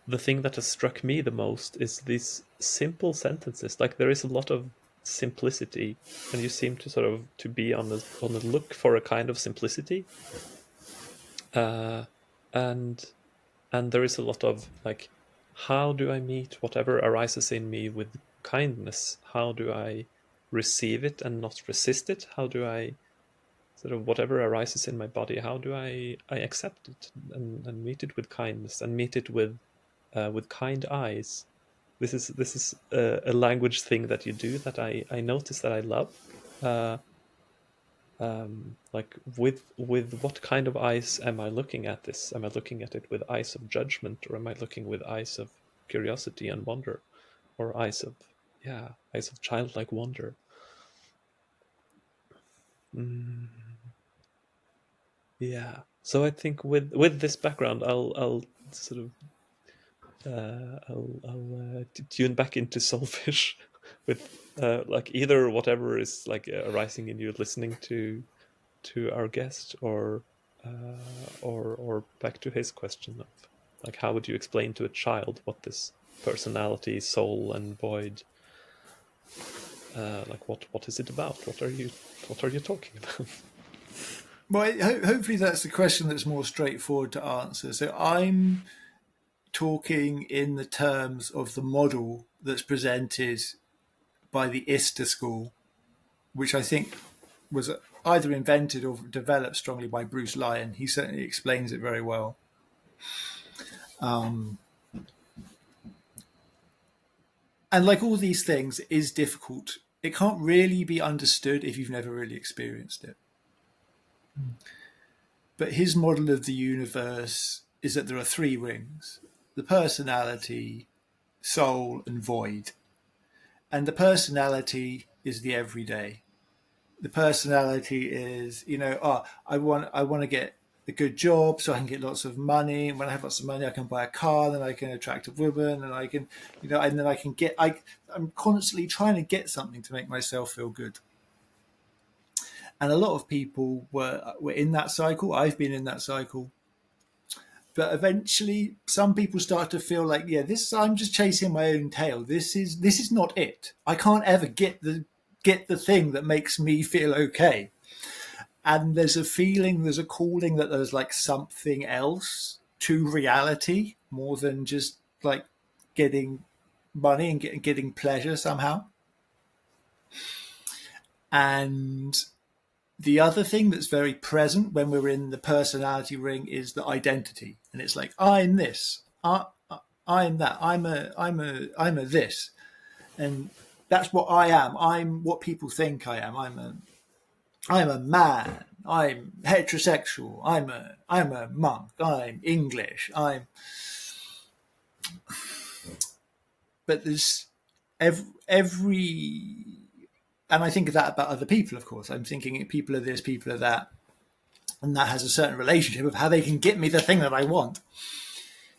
the thing that has struck me the most is these simple sentences. Like there is a lot of simplicity, and you seem to sort of to be on the look for a kind of simplicity, and there is a lot of like, how do I meet whatever arises in me with kindness? How do I receive it and not resist it? How do I sort of whatever arises in my body, how do I accept it and meet it with kindness and meet it with kind eyes? This is a language thing that you do that I notice that I love. Like with what kind of eyes am I looking at this? Am I looking at it with eyes of judgment, or am I looking with eyes of curiosity and wonder, or eyes of childlike wonder? Yeah. So I think with this background, I'll sort of tune back into Soulfish with like either whatever is like arising in you listening to our guest, or back to his question of like, how would you explain to a child what this personality, soul, and void, like what is it about? What are you talking about? Well, hopefully that's the question that's more straightforward to answer. So I'm talking in the terms of the model that's presented by the ISTA school, which I think was either invented or developed strongly by Bruce Lyon. He certainly explains it very well. And like all these things, it is difficult. It can't really be understood if you've never really experienced it. But his model of the universe is that there are three rings: the personality, soul, and void. And the personality is the everyday. The personality is, I want to get a good job so I can get lots of money. And when I have lots of money, I can buy a car, then I can attract a woman, and I can, and then I can get, I'm constantly trying to get something to make myself feel good. And a lot of people were in that cycle. I've been in that cycle. But eventually some people start to feel like, I'm just chasing my own tail. This is not it. I can't ever get the thing that makes me feel okay. And there's a feeling, there's a calling that there's like something else to reality more than just like getting money and getting pleasure somehow. And the other thing that's very present when we're in the personality ring is the identity. And it's like, I'm this, I'm that, I'm a this. And that's what I am. I'm what people think I am. I'm a man. I'm heterosexual. I'm a monk. I'm English. But there's every, and I think of that about other people, of course. I'm thinking people are this, people are that. And that has a certain relationship of how they can get me the thing that I want.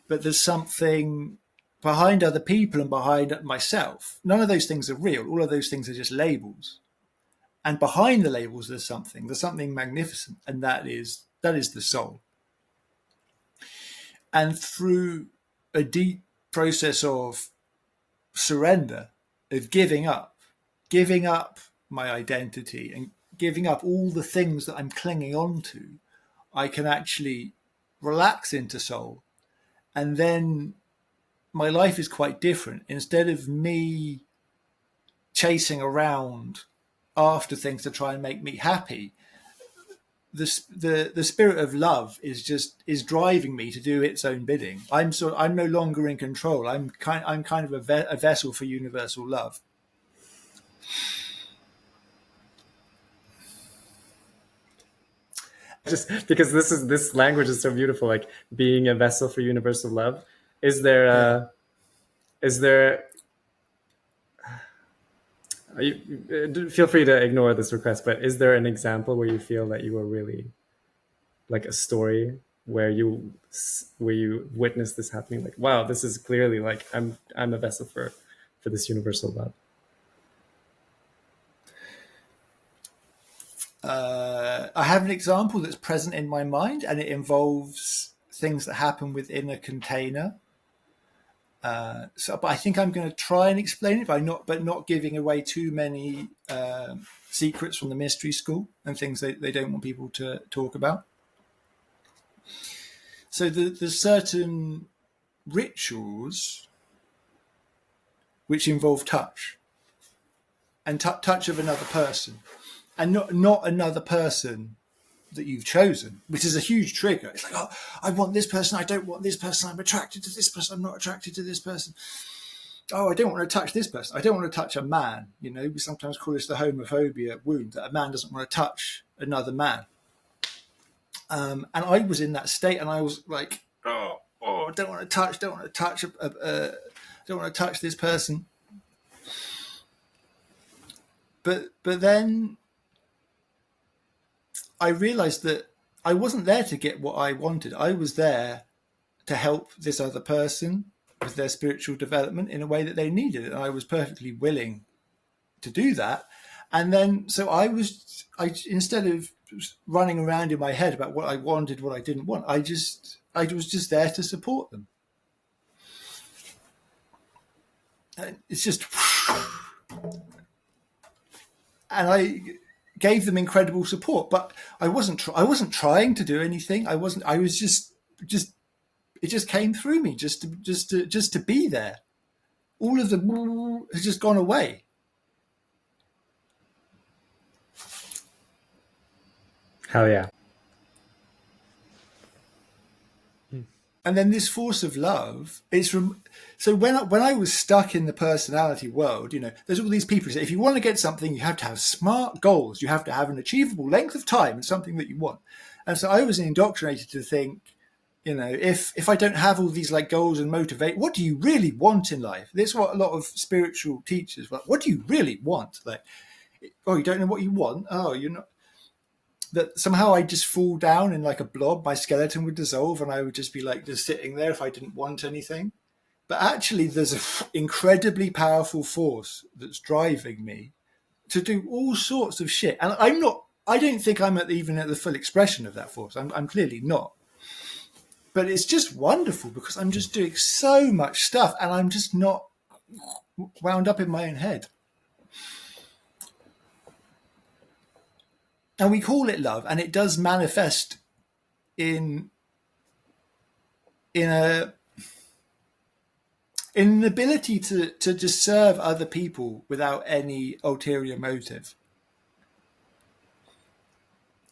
But there's something behind other people and behind myself. None of those things are real. All of those things are just labels. And behind the labels, there's something magnificent. And that is the soul. And through a deep process of surrender, of giving up my identity and giving up all the things that I'm clinging on to, I can actually relax into soul. And then my life is quite different. Instead of me chasing around after things to try and make me happy, the spirit of love is driving me to do its own bidding. I'm no longer in control. I'm kind of a vessel for universal love. Just because this language is so beautiful, like being a vessel for universal love. Is there feel free to ignore this request, but is there an example where you feel that you were really, like a story where you witnessed this happening? Like, wow, this is clearly like I'm a vessel for this universal love. I have an example that's present in my mind, and it involves things that happen within a container. But I think I'm going to try and explain it by not giving away too many secrets from the mystery school and things they don't want people to talk about. So there's certain rituals which involve touch, and touch of another person, and not another person that you've chosen, which is a huge trigger. It's like, oh, I want this person, I don't want this person, I'm attracted to this person, I'm not attracted to this person. Oh, I don't want to touch this person, I don't want to touch a man. We sometimes call this the homophobia wound, that a man doesn't want to touch another man. And I was in that state, and I was like, oh, don't want to touch this person. But then I realized that I wasn't there to get what I wanted. I was there to help this other person with their spiritual development in a way that they needed it. And I was perfectly willing to do that. And then, so I instead of running around in my head about what I wanted, what I didn't want, I was just there to support them. And it's just, and I gave them incredible support, but I wasn't trying to do anything. I was just, it just came through me just to be there. All of the has just gone away. Hell yeah. And then this force of love, so when I was stuck in the personality world, there's all these people who say, if you want to get something, you have to have smart goals. You have to have an achievable length of time and something that you want. And so I was indoctrinated to think, if I don't have all these like goals and motivate, what do you really want in life? This is what a lot of spiritual teachers, what do you really want? Like, oh, you don't know what you want? Oh, you're not. That somehow I'd just fall down in like a blob, my skeleton would dissolve and I would just be like just sitting there if I didn't want anything. But actually there's an incredibly powerful force that's driving me to do all sorts of shit. And I don't think I'm even at the full expression of that force. I'm clearly not. But it's just wonderful because I'm just doing so much stuff and I'm just not wound up in my own head. And we call it love, and it does manifest in an ability to just serve other people without any ulterior motive,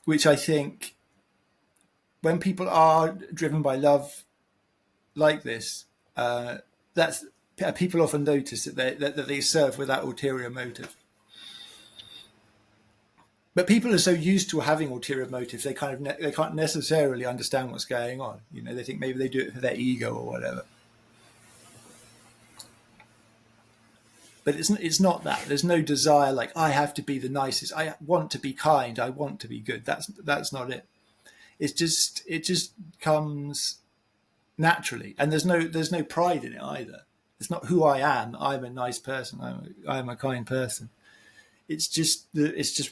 which I think when people are driven by love like this, people often notice that they serve without ulterior motive. But people are so used to having ulterior motives, they can't necessarily understand what's going on. They think maybe they do it for their ego or whatever. But it's not that. There's no desire like I have to be the nicest. I want to be kind. I want to be good. That's not it. It just comes naturally, and there's no pride in it either. It's not who I am. I'm a nice person. I'm a kind person. It's just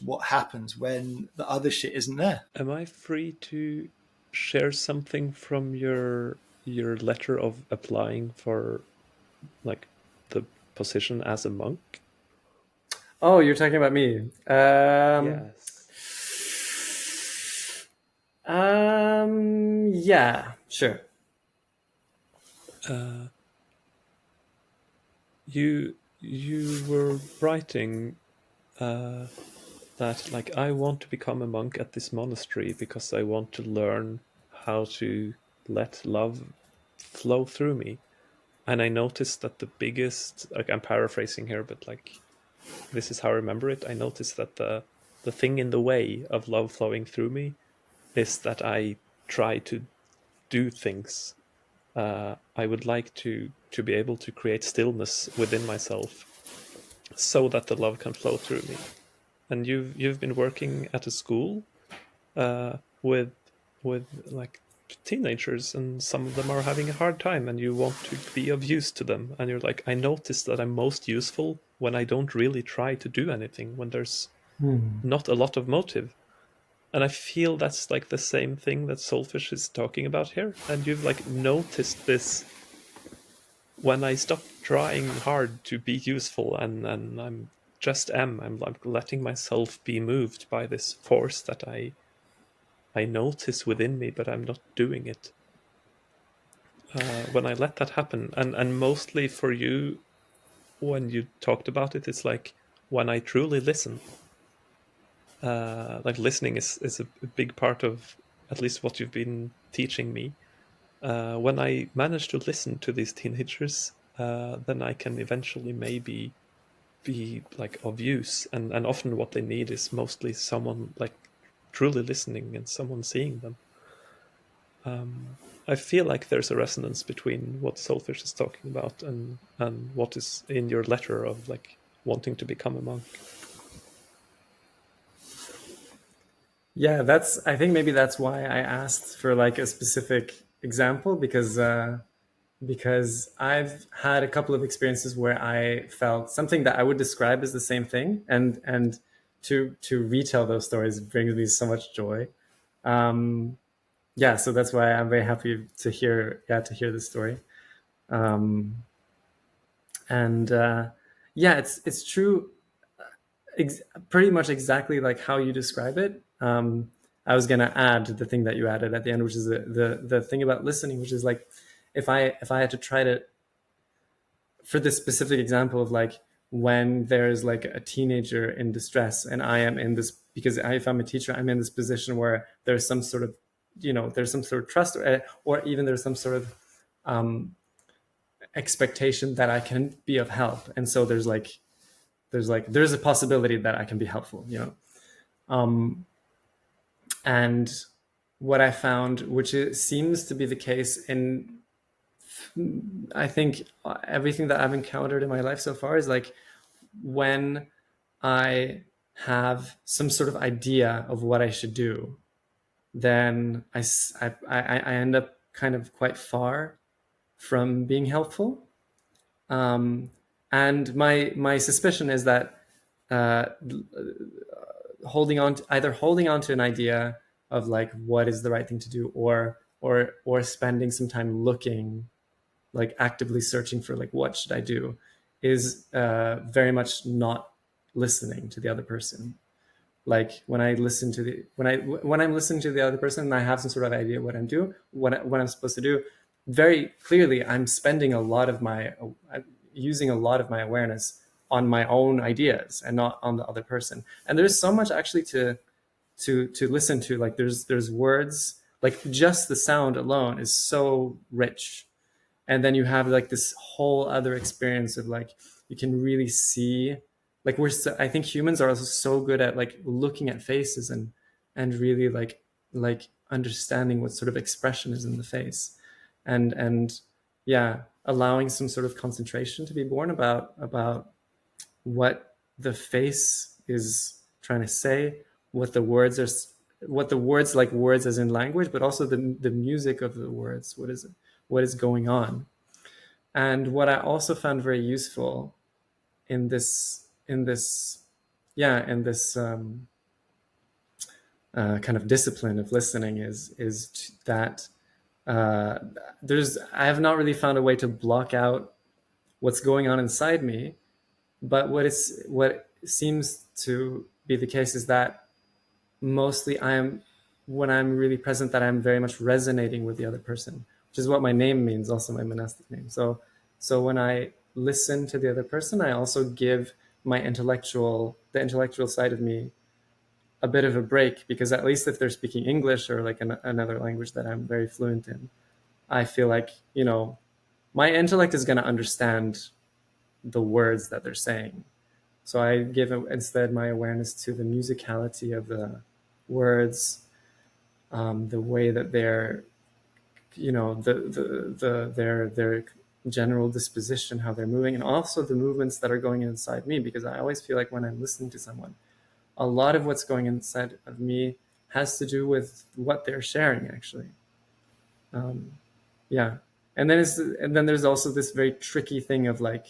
what happens when the other shit isn't there. Am I free to share something from your letter of applying for like the position as a monk? Oh, you're talking about me. Yes. Yeah, sure. You were writing that like I want to become a monk at this monastery because I want to learn how to let love flow through me. And I noticed that the biggest, like I'm paraphrasing here, but like this is how I remember it. I noticed that the thing in the way of love flowing through me is that I try to do things. I would like to be able to create stillness within myself so that the love can flow through me. And you've been working at a school with like teenagers, and some of them are having a hard time, and you want to be of use to them. And you're like, I notice that I'm most useful when I don't really try to do anything, when there's not a lot of motive. And I feel that's like the same thing that Soulfish is talking about here. And you've like noticed this when I stop trying hard to be useful and I'm like letting myself be moved by this force that I notice within me, but I'm not doing it. When I let that happen, and mostly for you, when you talked about it, it's like when I truly listen. Like listening is a big part of at least what you've been teaching me. When I manage to listen to these teenagers, then I can eventually maybe be like of use. And often what they need is mostly someone like truly listening and someone seeing them. I feel like there's a resonance between what Soulfish is talking about and what is in your letter of like wanting to become a monk. Yeah, I think maybe that's why I asked for like a specific example, because I've had a couple of experiences where I felt something that I would describe as the same thing, and to retell those stories brings me so much joy. Um, yeah, so that's why I'm very happy to hear the story. Um, and yeah, it's true, pretty much exactly like how you describe it. I was gonna add the thing that you added at the end, which is the thing about listening, which is like, if I had to try to, for this specific example of like, when there's like a teenager in distress and I am in this, because if I'm a teacher, I'm in this position where there's some sort of, there's some sort of trust, or even there's some sort of um, expectation that I can be of help, and so there's a possibility that I can be helpful, um, and what I found, which seems to be the case in, I think, everything that I've encountered in my life so far, is like, when I have some sort of idea of what I should do, then I end up kind of quite far from being helpful. Um, and my suspicion is that uh, either holding on to an idea of like what is the right thing to do, or spending some time looking, like actively searching for like what should I do, is very much not listening to the other person. Like when I listen to the when I'm listening to the other person and I have some sort of idea what what I'm supposed to do, very clearly I'm spending a lot of my using a lot of my awareness on my own ideas and not on the other person. And there's so much actually to listen to. Like there's words, like just the sound alone is so rich. And then you have like this whole other experience of like, you can really see, like I think humans are also so good at like looking at faces and really like understanding what sort of expression is in the face, and yeah, allowing some sort of concentration to be born about what the face is trying to say, what the words are, what the words, like words as in language, but also the music of the words, what is going on. And what I also found very useful in this yeah in this kind of discipline of listening is that uh, I have not really found a way to block out what's going on inside me, but what seems to be the case is that mostly when I'm really present, that I'm very much resonating with the other person, which is what my name means, also my monastic name. So when I listen to the other person, I also give the intellectual side of me a bit of a break, because at least if they're speaking English or like another language that I'm very fluent in, I feel like, my intellect is going to understand the words that they're saying. So I give instead my awareness to the musicality of the words, the way that they're, their general disposition, how they're moving, and also the movements that are going inside me. Because I always feel like when I'm listening to someone, a lot of what's going inside of me has to do with what they're sharing, actually. Um, yeah, and then there's also this very tricky thing of like,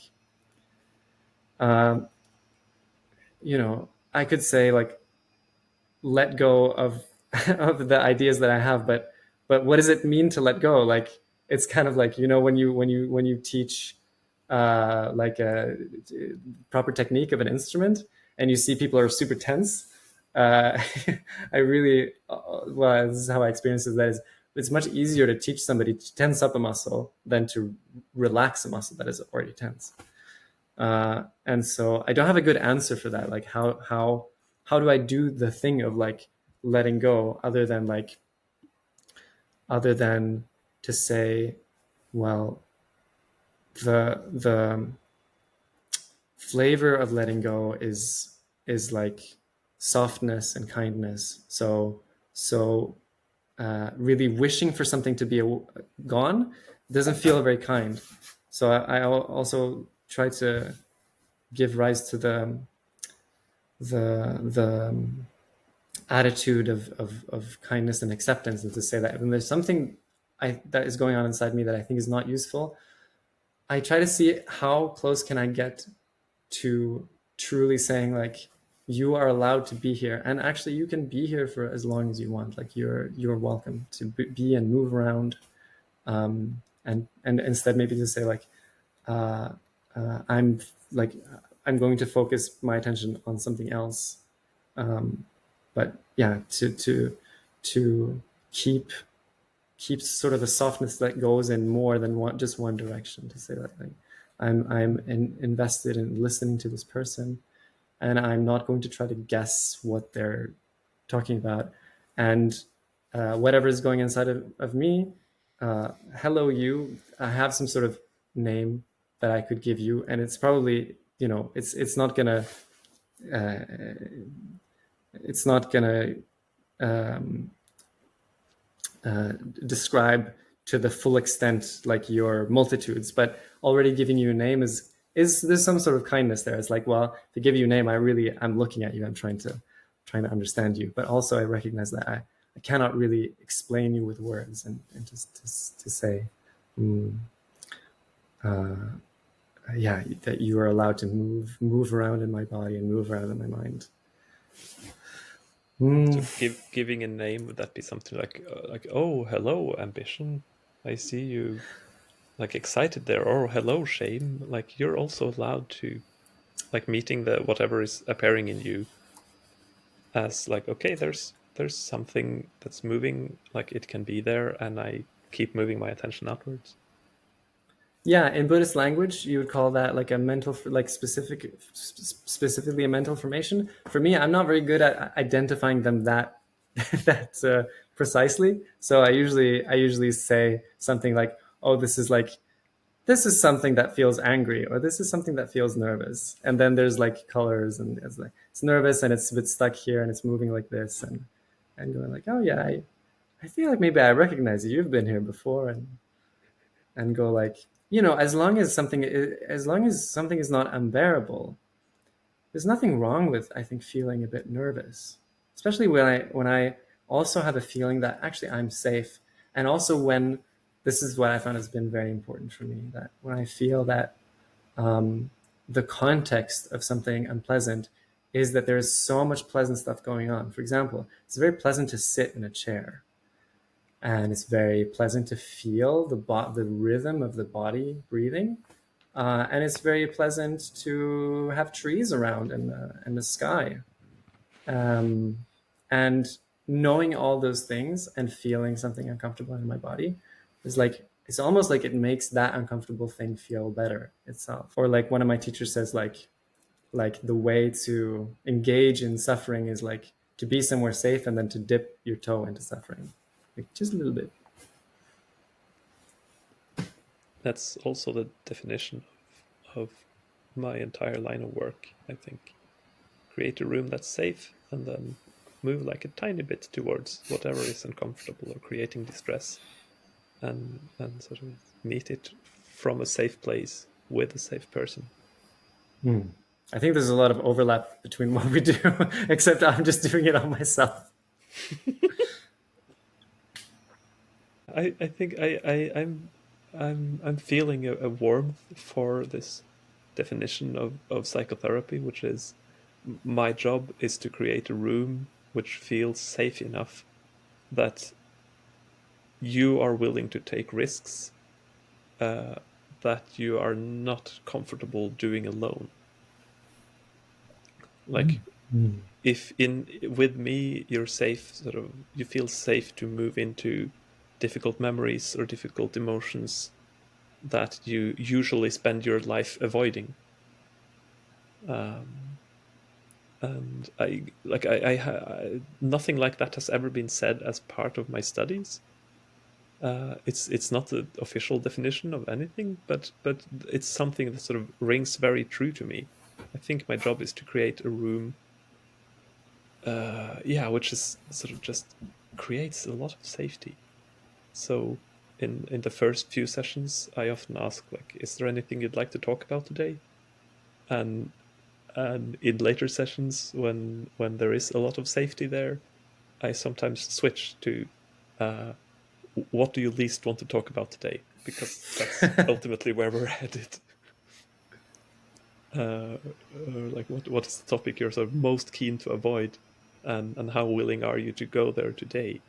um, I could say like, let go of of the ideas that I have, but what does it mean to let go? Like, it's kind of like, when you teach like a proper technique of an instrument, and you see people are super tense. uh, I really, well, this is how I experience it, that is, it's much easier to teach somebody to tense up a muscle than to relax a muscle that is already tense. And so I don't have a good answer for that. Like, how do I do the thing of like letting go, other than to say, well, the flavor of letting go is like softness and kindness. So really wishing for something to be gone doesn't feel very kind. So I also try to give rise to the attitude of kindness and acceptance, and to say that when there's something that is going on inside me that I think is not useful, I try to see how close can I get to truly saying like, you are allowed to be here, and actually you can be here for as long as you want. Like you're welcome to be and move around, and instead maybe to say like, uh, I'm like, I'm going to focus my attention on something else. But yeah, to keep sort of a softness that goes in more than just one direction. To say that like, I'm invested in listening to this person, and I'm not going to try to guess what they're talking about, and whatever is going inside of me. Hello, you. I have some sort of name that I could give you, and it's probably, it's not gonna uh, it's not gonna um, describe to the full extent like your multitudes, but already giving you a name is there's some sort of kindness there. It's like, well, to give you a name, I'm looking at you, I'm trying to understand you, but also I recognize that I cannot really explain you with words, and just to say, yeah, that you are allowed to move around in my body and move around in my mind. So giving a name, would that be something like, oh, hello, ambition, I see you like excited there, or hello, shame, like you're also allowed to, like meeting the whatever is appearing in you as like, okay, there's something that's moving, like it can be there, and I keep moving my attention outwards. Yeah, in Buddhist language, you would call that like a mental, like specifically a mental formation. For me, I'm not very good at identifying them that precisely. So I usually say something like, "Oh, this is something that feels angry," or "This is something that feels nervous." And then there's like colors, and it's like it's nervous and it's a bit stuck here and it's moving like this, and going like, "Oh yeah, I feel like maybe I recognize you. You've been here before," and go like, as long as something is not unbearable, there's nothing wrong with, I think, feeling a bit nervous, especially when I also have a feeling that actually I'm safe, and also when this is what I found has been very important for me, that when I feel that the context of something unpleasant is that there is so much pleasant stuff going on. For example, it's very pleasant to sit in a chair, and it's very pleasant to feel the rhythm of the body breathing, and it's very pleasant to have trees around and the sky, and knowing all those things and feeling something uncomfortable in my body is like, it's almost like it makes that uncomfortable thing feel better itself. Or like one of my teachers says, like the way to engage in suffering is like to be somewhere safe and then to dip your toe into suffering, like just a little bit. That's also the definition of my entire line of work, I think. Create a room that's safe, and then move like a tiny bit towards whatever is uncomfortable or creating distress, and sort of meet it from a safe place with a safe person. I think there's a lot of overlap between what we do, except I'm just doing it on myself. I think I'm feeling a warmth for this definition of psychotherapy, which is, my job is to create a room which feels safe enough that you are willing to take risks that you are not comfortable doing alone. Like, if with me you're safe, sort of, you feel safe to move into difficult memories or difficult emotions that you usually spend your life avoiding. And I nothing like that has ever been said as part of my studies. It's not the official definition of anything, but it's something that sort of rings very true to me. I think my job is to create a room, which is sort of just creates a lot of safety. So in the first few sessions, I often ask, like, is there anything you'd like to talk about today? And in later sessions, when there is a lot of safety there, I sometimes switch to what do you least want to talk about today, because that's ultimately where we're headed. Like what is the topic you're sort of most keen to avoid, and how willing are you to go there today?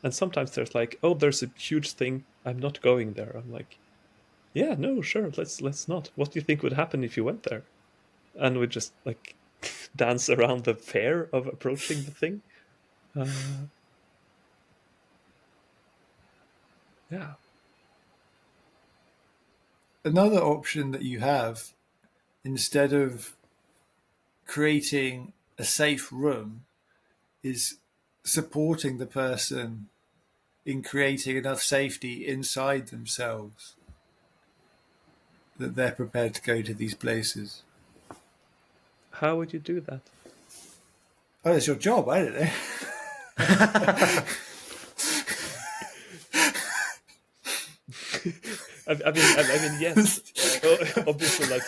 And sometimes there's like, oh, there's a huge thing, I'm not going there. I'm like, yeah, no, sure, let's not. What do you think would happen if you went there? And we just like dance around the fear of approaching the thing. Yeah. Another option that you have, instead of creating a safe room, is supporting the person in creating enough safety inside themselves that they're prepared to go to these places. How would you do that? Oh, it's your job. I don't know. I mean, yes. Obviously, like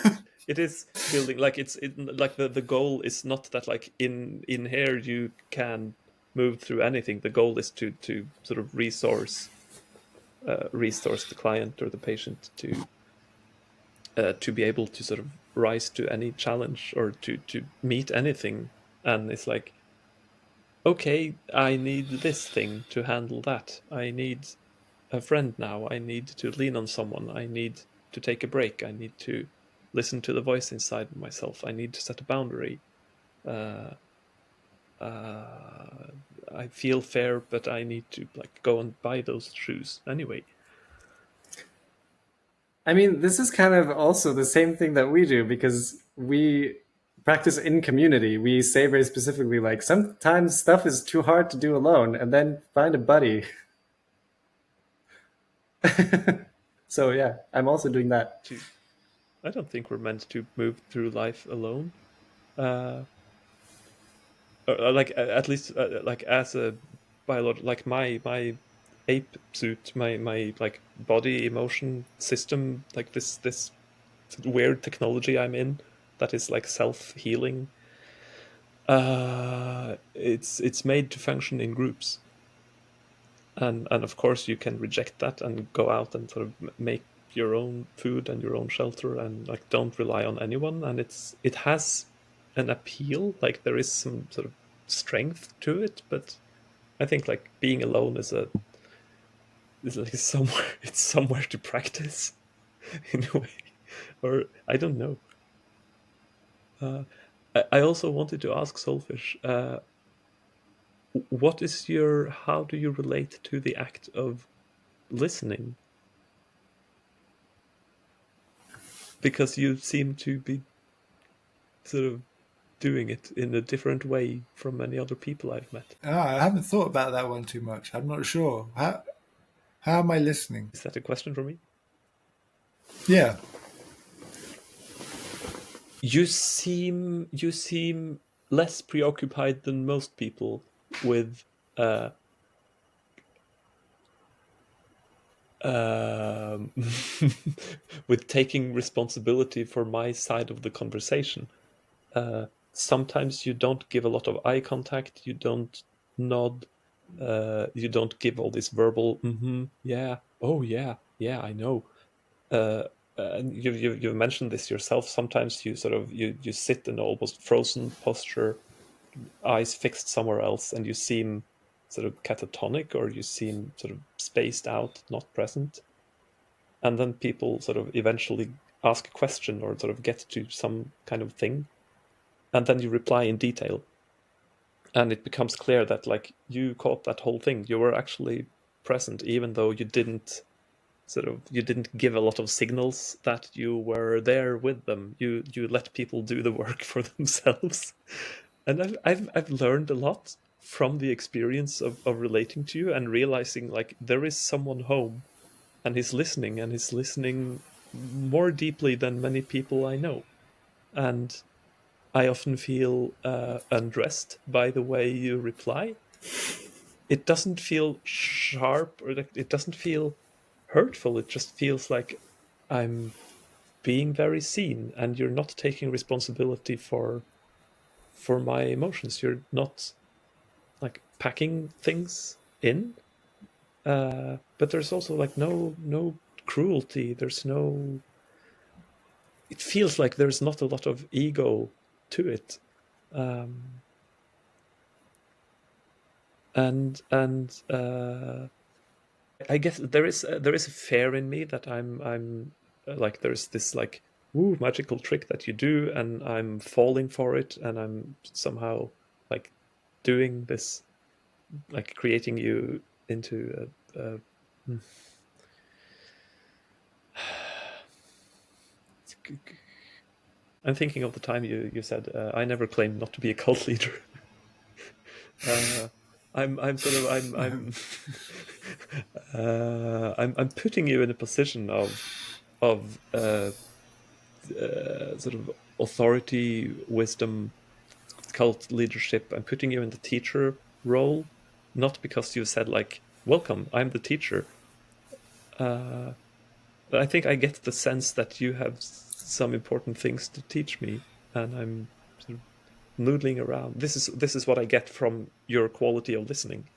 it is building. Like like the goal is not that like in here you can move through anything. The goal is to sort of resource the client or the patient to be able to sort of rise to any challenge or to meet anything. And it's like, okay, I need this thing to handle that. I need a friend now. I need to lean on someone. I need to take a break. I need to listen to the voice inside myself. I need to set a boundary. Uh, I feel fair, but I need to like go and buy those shoes anyway. I mean, this is kind of also the same thing that we do, because we practice in community. We say very specifically, like, sometimes stuff is too hard to do alone, and then find a buddy. So yeah, I'm also doing that. I don't think we're meant to move through life alone. Like at least like as a biological, like my ape suit, my like body emotion system, like this weird technology I'm in that is like self-healing. It's made to function in groups, and of course you can reject that and go out and sort of make your own food and your own shelter and like don't rely on anyone. And it has an appeal, like there is some sort of strength to it, but I think like being alone is like somewhere it's somewhere to practice in a way, or I don't know. I also wanted to ask Soulfish, what is your how do you relate to the act of listening? Because you seem to be sort of doing it in a different way from many other people I've met. I haven't thought about that one too much. I'm not sure. How am I listening? Is that a question for me? Yeah. You seem less preoccupied than most people with with taking responsibility for my side of the conversation. Sometimes you don't give a lot of eye contact, you don't nod, you don't give all this verbal, yeah, oh yeah, yeah, I know. And you've mentioned this yourself. Sometimes you sort of you sit in almost frozen posture, eyes fixed somewhere else, and you seem sort of catatonic, or you seem sort of spaced out, not present. And then people sort of eventually ask a question or sort of get to some kind of thing, and then you reply in detail, and it becomes clear that like you caught that whole thing. You were actually present, even though you didn't give a lot of signals that you were there with them. You let people do the work for themselves. And I've learned a lot from the experience of relating to you and realizing like there is someone home, and he's listening more deeply than many people I know. And I often feel undressed by the way you reply. It doesn't feel sharp, or like, it doesn't feel hurtful. It just feels like I'm being very seen, and you're not taking responsibility for my emotions. You're not like packing things in, but there's also like no cruelty. There's no. It feels like there's not a lot of ego to it, and I guess there is a fear in me that I'm like there's this like woo magical trick that you do, and I'm falling for it, and I'm somehow like doing this, like creating you into a I'm thinking of the time you said I never claimed not to be a cult leader. I'm sort of I'm putting you in a position of sort of authority, wisdom, cult leadership. I'm putting you in the teacher role, not because you said like, "Welcome, I'm the teacher." But I think I get the sense that you have some important things to teach me, and I'm sort of noodling around. This is what I get from your quality of listening,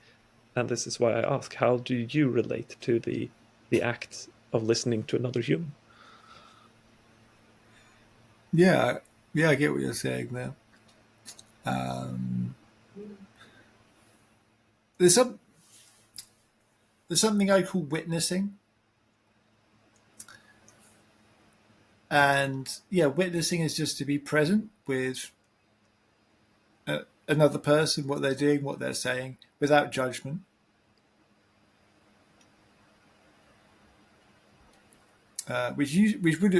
and this is why I ask: how do you relate to the act of listening to another human? Yeah, I get what you're saying there. There's something I call witnessing, and yeah, witnessing is just to be present with another person, what they're doing, what they're saying, without judgment. Which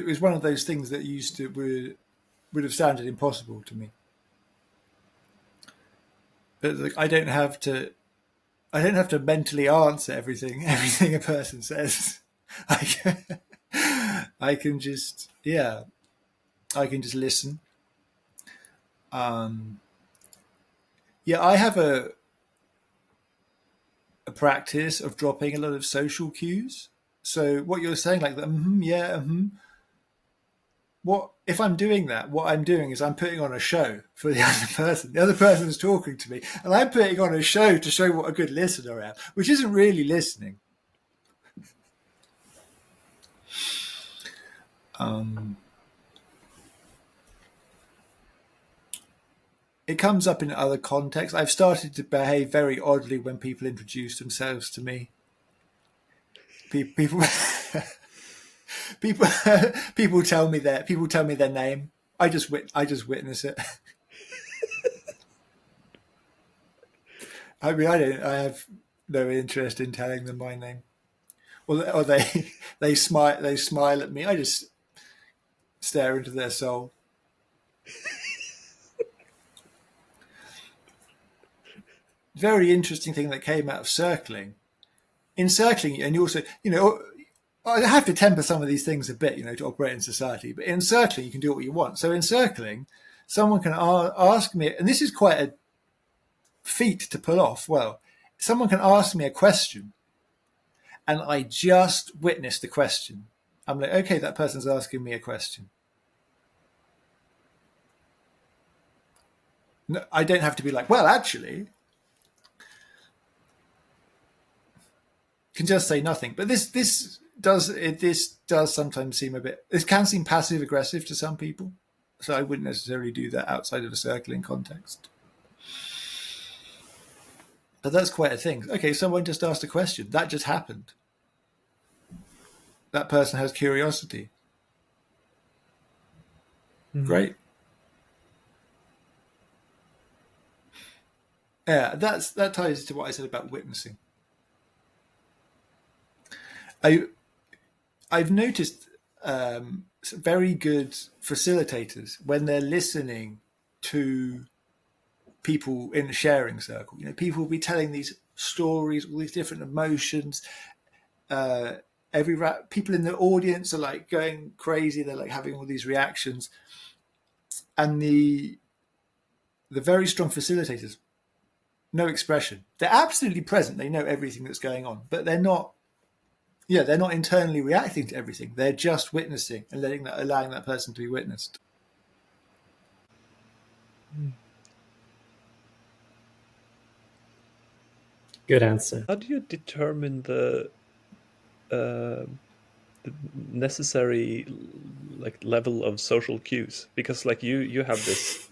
was one of those things that would have sounded impossible to me. But like, I don't have to mentally answer everything a person says. I can just listen. Yeah, I have a practice of dropping a lot of social cues. So what you're saying, like the what if I'm doing that? What I'm doing is I'm putting on a show for the other person. The other person is talking to me, and I'm putting on a show to show what a good listener I am, which isn't really listening. It comes up in other contexts. I've started to behave very oddly when people introduce themselves to me. People, people, people tell me their name. I just witness it. I mean, I have no interest in telling them my name, or they smile at me. I just stare into their soul. Very interesting thing that came out of circling. In circling, and you also, I have to temper some of these things a bit, to operate in society. But in circling, you can do what you want. So in circling, someone can ask me, and this is quite a feat to pull off. Well, someone can ask me a question, and I just witness the question. I'm like, okay, that person's asking me a question. No, I don't have to be like, well, actually, can just say nothing. But this does sometimes seem a bit. This can seem passive aggressive to some people, so I wouldn't necessarily do that outside of a circling context. But that's quite a thing. Okay, someone just asked a question. That just happened. That person has curiosity. Mm-hmm. Great. Yeah, that ties to what I said about witnessing. I've noticed very good facilitators when they're listening to people in a sharing circle. People will be telling these stories, all these different emotions. People in the audience are like going crazy. They're like having all these reactions, and the very strong facilitators, no expression. They're absolutely present. They know everything that's going on, but they're not. Yeah, they're not internally reacting to everything. They're just witnessing and allowing that person to be witnessed. Good answer. How do you determine the necessary like level of social cues? Because like you have this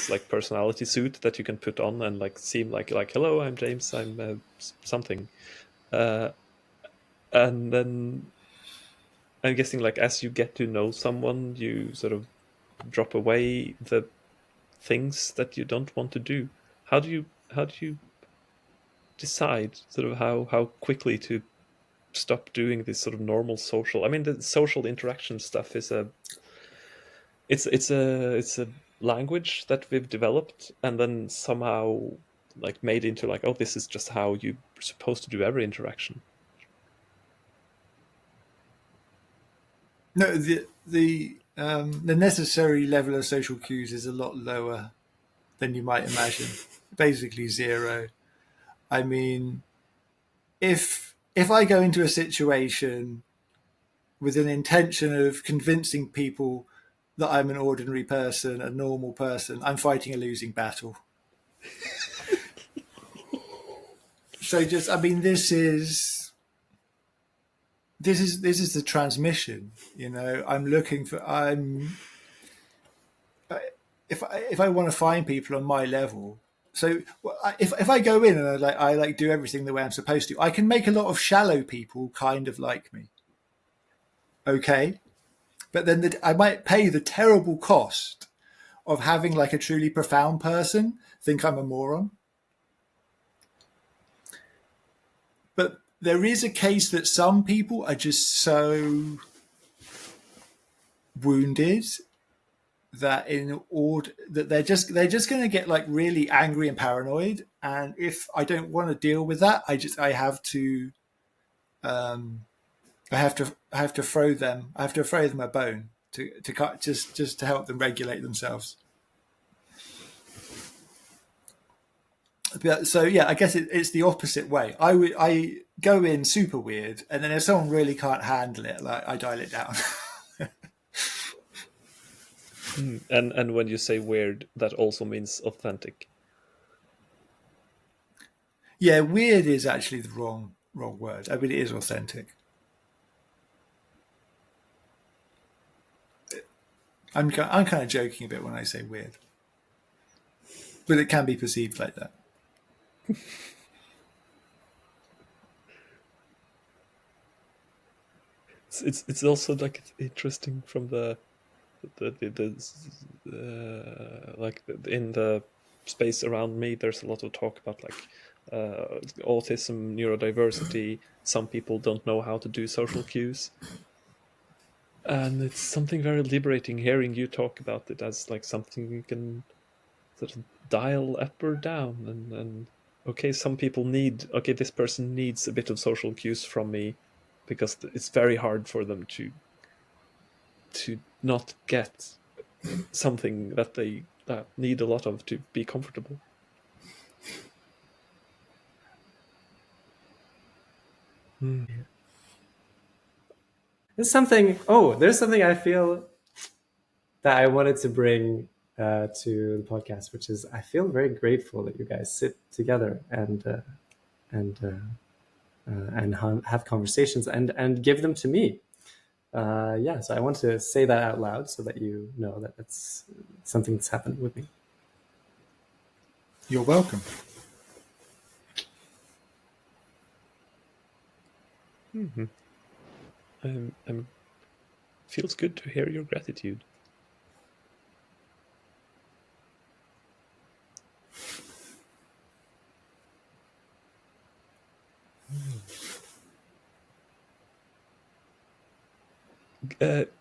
like personality suit that you can put on and like seem like hello, I'm James, I'm something, and then I'm guessing like as you get to know someone, you sort of drop away the things that you don't want to do. How do you decide sort of how quickly to stop doing this sort of normal social? I mean, the social interaction stuff is it's a language that we've developed and then somehow like made into like, oh, this is just how you're supposed to do every interaction. No, the necessary level of social cues is a lot lower than you might imagine. Basically zero. I mean, if I go into a situation with an intention of convincing people that I'm an ordinary person, a normal person, I'm fighting a losing battle. So just, I mean, this is the transmission. You know, if I want to find people on my level. So if I go in and I do everything the way I'm supposed to, I can make a lot of shallow people kind of like me. Okay, but then I might pay the terrible cost of having like a truly profound person think I'm a moron. But there is a case that some people are just so wounded that they're just going to get like really angry and paranoid, and if I don't want to deal with that, I have to throw them a bone to cut just to help them regulate themselves. So yeah, I guess it's the opposite way. I go in super weird, and then if someone really can't handle it, like I dial it down. And when you say weird, that also means authentic. Yeah, weird is actually the wrong word. I mean, it is authentic. I'm kind of joking a bit when I say weird, but it can be perceived like that. It's also like interesting from the like in the space around me. There's a lot of talk about like autism, neurodiversity. Some people don't know how to do social cues, and it's something very liberating hearing you talk about it as like something you can sort of dial up or down. And okay, some people okay, this person needs a bit of social cues from me because it's very hard for them to not get something that they need a lot of to be comfortable. There's something I feel that I wanted to bring to the podcast, which is I feel very grateful that you guys sit together and have conversations and give them to me. So I want to say that out loud so that you know that it's something that's happened with me. You're welcome. Feels good to hear your gratitude.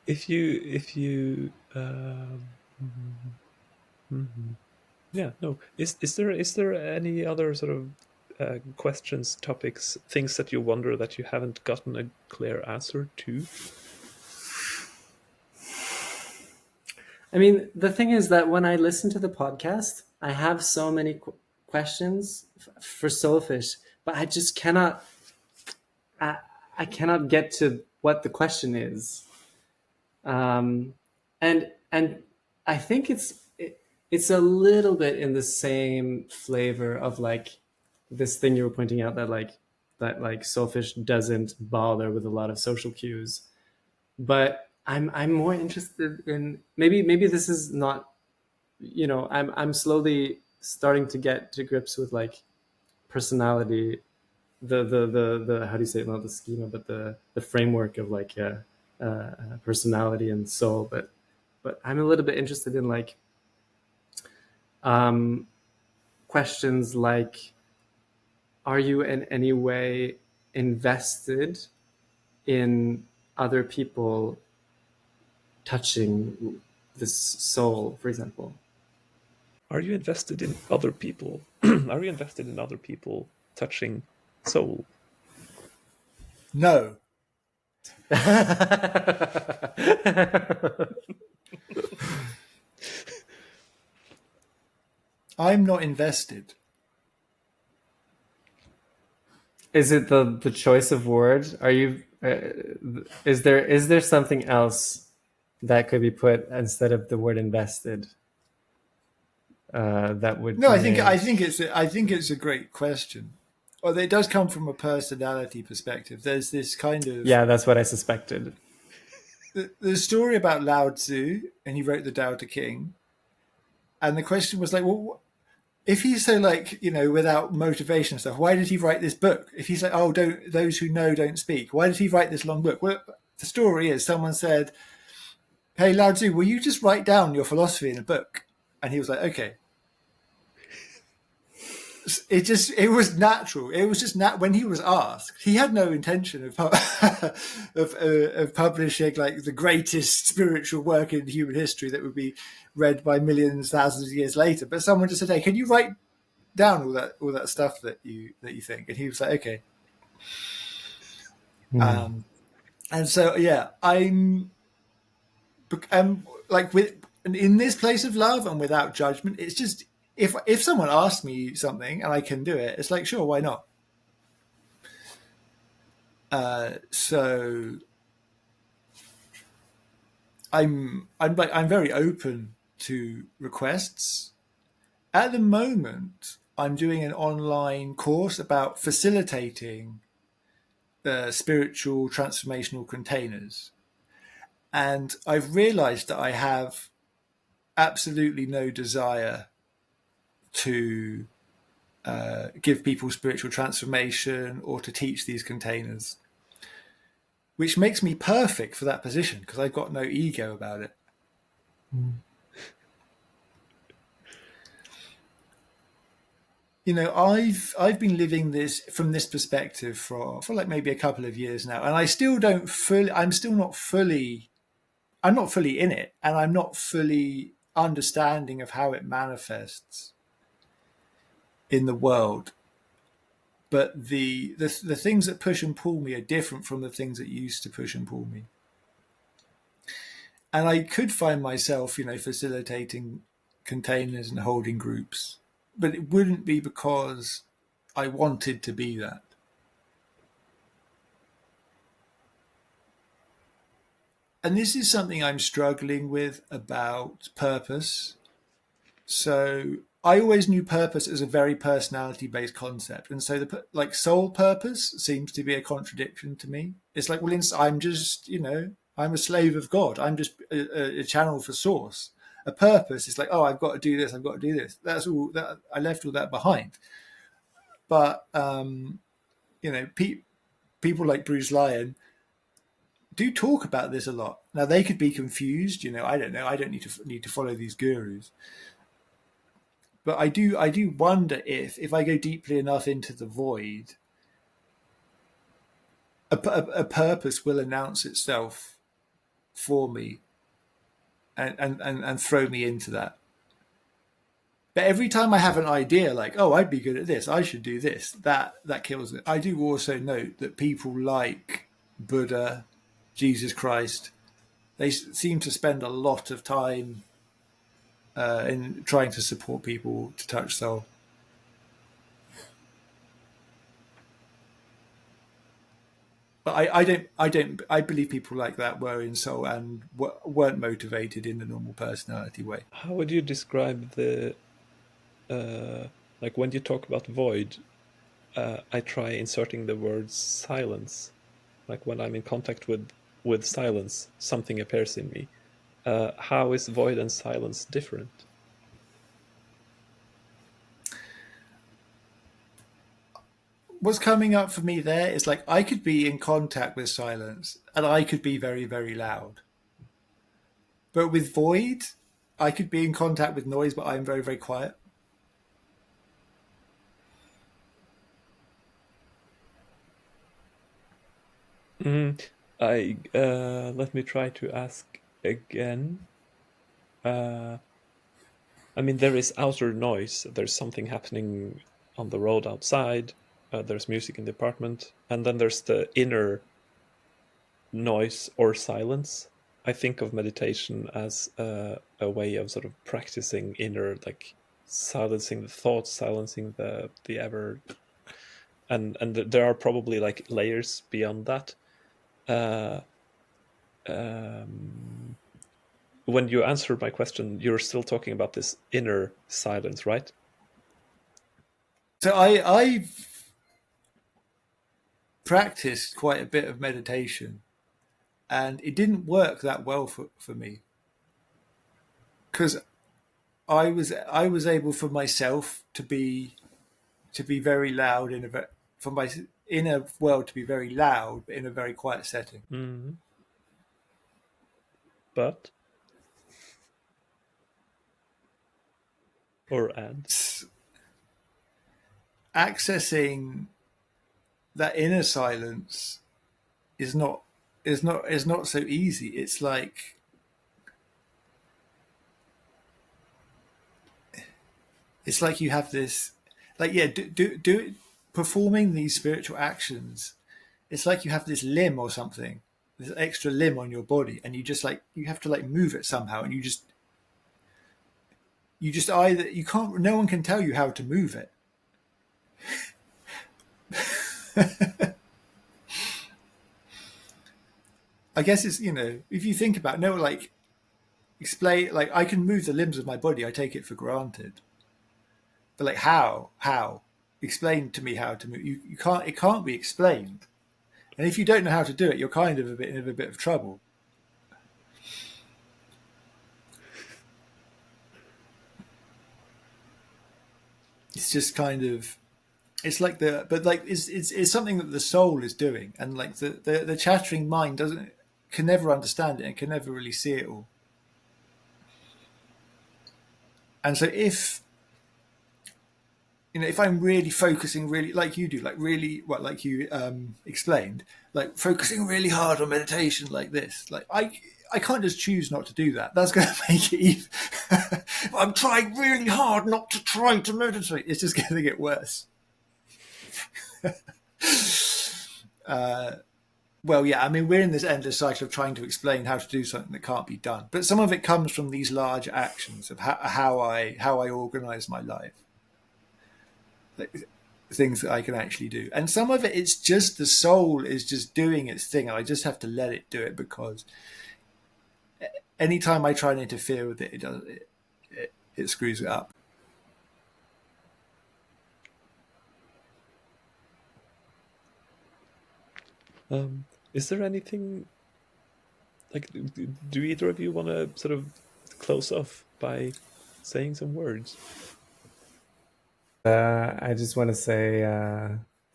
If you yeah, no, is there any other sort of questions, topics, things that you wonder that you haven't gotten a clear answer to? I mean, the thing is that when I listen to the podcast, I have so many questions for Soulfish, but I just cannot. I cannot get to what the question is, and I think it's a little bit in the same flavor of like this thing you were pointing out, that like Soulfish doesn't bother with a lot of social cues. But I'm more interested in, maybe this is not, I'm slowly starting to get to grips with like personality, the how do you say it, not the schema, but the framework of like personality and soul. But I'm a little bit interested in like questions like, are you in any way invested in other people touching this soul, for example? Are you invested in other people? Are you invested in other people touching soul? No. I'm not invested. Is it the choice of word? Are you is there something else that could be put instead of the word invested? That would No, I think it's a great question. Well, it does come from a personality perspective. There's this kind of Yeah, that's what I suspected. the story about Lao Tzu, and he wrote the Tao Te King, and the question was like, well, if he's so like, without motivation and stuff, why did he write this book? If he's like, oh, don't, those who know don't speak, why did he write this long book? Well, the story is someone said, hey, Lao Tzu, will you just write down your philosophy in a book? And he was like, okay. It was natural. It was just when he was asked, he had no intention of of publishing like the greatest spiritual work in human history that would be read by millions, thousands of years later. But someone just said, "Hey, can you write down all that stuff that you think?" And he was like, "Okay." And so yeah, I'm like in this place of love and without judgment. It's just, if someone asks me something and I can do it, it's like, sure, why not? So I'm very open to requests. At the moment, I'm doing an online course about facilitating spiritual transformational containers, and I've realized that I have absolutely no desire to give people spiritual transformation or to teach these containers, which makes me perfect for that position because I've got no ego about it. I've been living this from this perspective for like maybe a couple of years now, and I still don't fully. I'm not fully in it, and I'm not fully understanding of how it manifests in the world. But the things that push and pull me are different from the things that used to push and pull me. And I could find myself, facilitating containers and holding groups, but it wouldn't be because I wanted to be that. And this is something I'm struggling with about purpose. So I always knew purpose as a very personality-based concept. And so like soul purpose seems to be a contradiction to me. It's like, well, I'm just, I'm a slave of God. I'm just a channel for source. A purpose is like, oh, I've got to do this. I've got to do this. That's all that I left all that behind. But, people like Bruce Lyon do talk about this a lot. Now they could be confused. I don't know. I don't need to follow these gurus. But I do wonder if I go deeply enough into the void, a purpose will announce itself for me and throw me into that. But every time I have an idea like, oh, I'd be good at this, I should do this, that kills it. I do also note that people like Buddha, Jesus Christ, they seem to spend a lot of time in trying to support people to touch soul. But I believe people like that were in soul and weren't motivated in the normal personality way. How would you describe the like when you talk about void? I try inserting the word silence. Like when I'm in contact with silence, something appears in me. How is void and silence different? What's coming up for me there is like I could be in contact with silence and I could be very, very loud. But with void, I could be in contact with noise, but I'm very, very quiet. Let me try to ask again. I mean, there is outer noise. There's something happening on the road outside. There's music in the apartment, and then there's the inner noise or silence. I think of meditation as a way of sort of practicing inner, like silencing the thoughts, silencing the ever, and there are probably like layers beyond that. When you answered my question, you're still talking about this inner silence, right? So I've practiced quite a bit of meditation, and it didn't work that well for me because I was able for myself to be very loud for my inner world to be very loud, but in a very quiet setting. Mm-hmm. But or and Accessing that inner silence is not so easy. It's like you have this, like, yeah, do performing these spiritual actions. It's like you have this limb or something, this extra limb on your body, and you just like you have to like move it somehow, and you just either you can't. No one can tell you how to move it. I guess it's, you know, if you think about it, no, like explain, like I can move the limbs of my body. I take it for granted, but like how explain to me how to move. You can't. It can't be explained. And if you don't know how to do it, you're kind of in a bit of trouble. It's just kind of, it's like but like it's something that the soul is doing, and like the chattering mind can never understand it and can never really see it all. And so if, you know, if I'm really focusing really like you do, like really what, like you explained, like focusing really hard on meditation like this, like I can't just choose not to do that. That's going to make it even. I'm trying really hard not to try to meditate. It's just going to get worse. Well, yeah, I mean, we're in this endless cycle of trying to explain how to do something that can't be done. But some of it comes from these large actions of how I organize my life, like, things that I can actually do. And some of it, it's just the soul is just doing its thing, and I just have to let it do it, because anytime I try and interfere with it, it screws it up. Is there anything like? Do either of you want to sort of close off by saying some words? I just want to say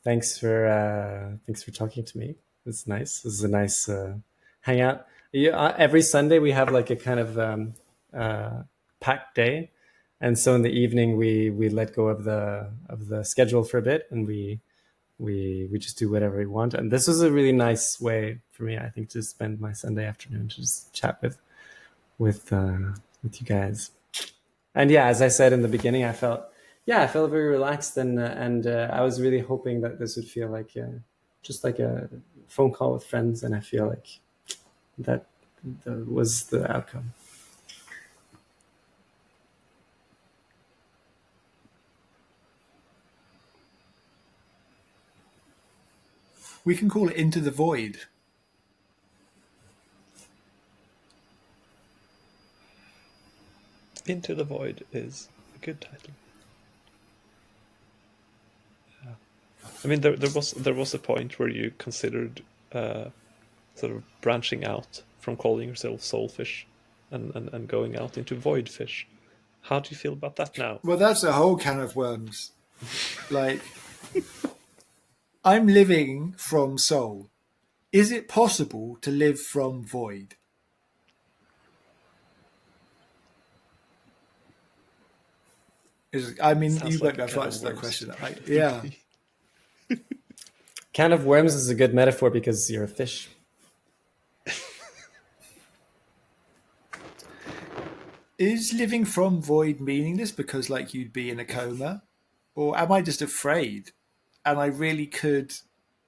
thanks for talking to me. It's nice. This is a nice hangout. Yeah, every Sunday we have like a kind of packed day, and so in the evening we let go of the schedule for a bit, and we just do whatever we want. And this was a really nice way for me, I think, to spend my Sunday afternoon, to just chat with you guys. And yeah, as I said in the beginning, I felt very relaxed, and I was really hoping that this would feel like just like a phone call with friends, and I feel like that was the outcome. We can call it Into the Void. Into the Void is a good title. Yeah. I mean, there was a point where you considered sort of branching out from calling yourself soulfish and going out into void fish. How do you feel about that now? Well, that's a whole can of worms. Like, I'm living from soul. Is it possible to live from void? I mean, Sounds you like won't be a able to can of answer that worms. question. Yeah. Can of worms is a good metaphor because you're a fish. Is living from void meaningless because, like, you'd be in a coma? Or am I just afraid? And I really could,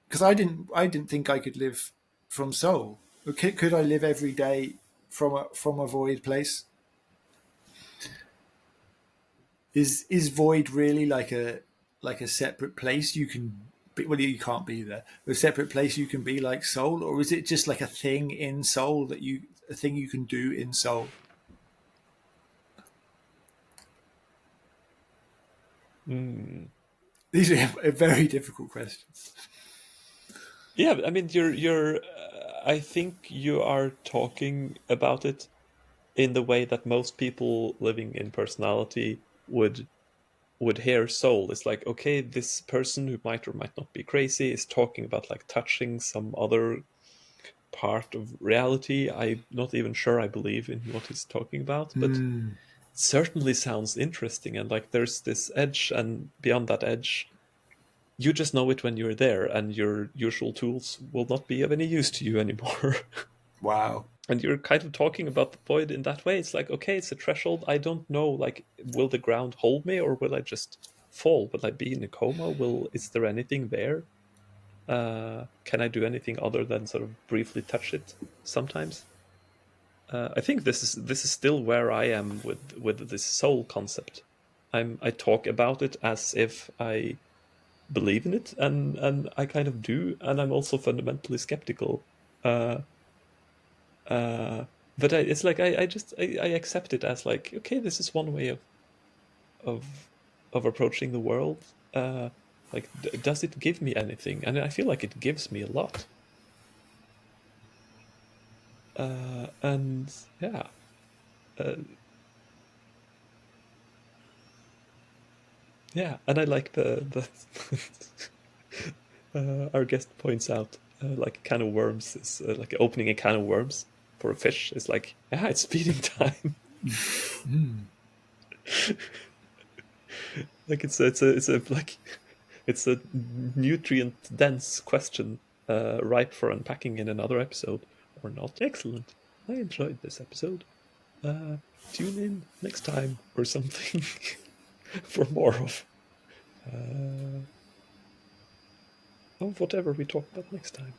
because I didn't think I could live from soul. Could I live every day from a void place? Is void really like a separate place you can be, well, you can't be there, a separate place you can be like soul, or is it just like a thing in soul a thing you can do in soul? These are very difficult questions. Yeah, I mean, you're. I think you are talking about it in the way that most people living in personality would hear soul. It's like, okay, this person who might or might not be crazy is talking about like touching some other part of reality. I'm not even sure I believe in what he's talking about, but it certainly sounds interesting. And like, there's this edge, and beyond that edge, you just know it when you're there, and your usual tools will not be of any use to you anymore. Wow. And you're kind of talking about the void in that way. It's like, okay, it's a threshold. I don't know, like, will the ground hold me, or will I just fall? Will I be in a coma? Is there anything there? Can I do anything other than sort of briefly touch it sometimes? I think this is still where I am with this soul concept. I talk about it as if I believe in it, and I kind of do, and I'm also fundamentally skeptical. But it's like I accept it as like, okay, this is one way of approaching the world. Like, does it give me anything? And I feel like it gives me a lot. And yeah, yeah, and I like the our guest points out, like, a can of worms is like opening a can of worms for a fish is like, yeah, it's feeding time. Like, it's a nutrient dense question, ripe for unpacking in another episode, or not. Excellent. I enjoyed this episode. Tune in next time or something for more of whatever we talk about next time.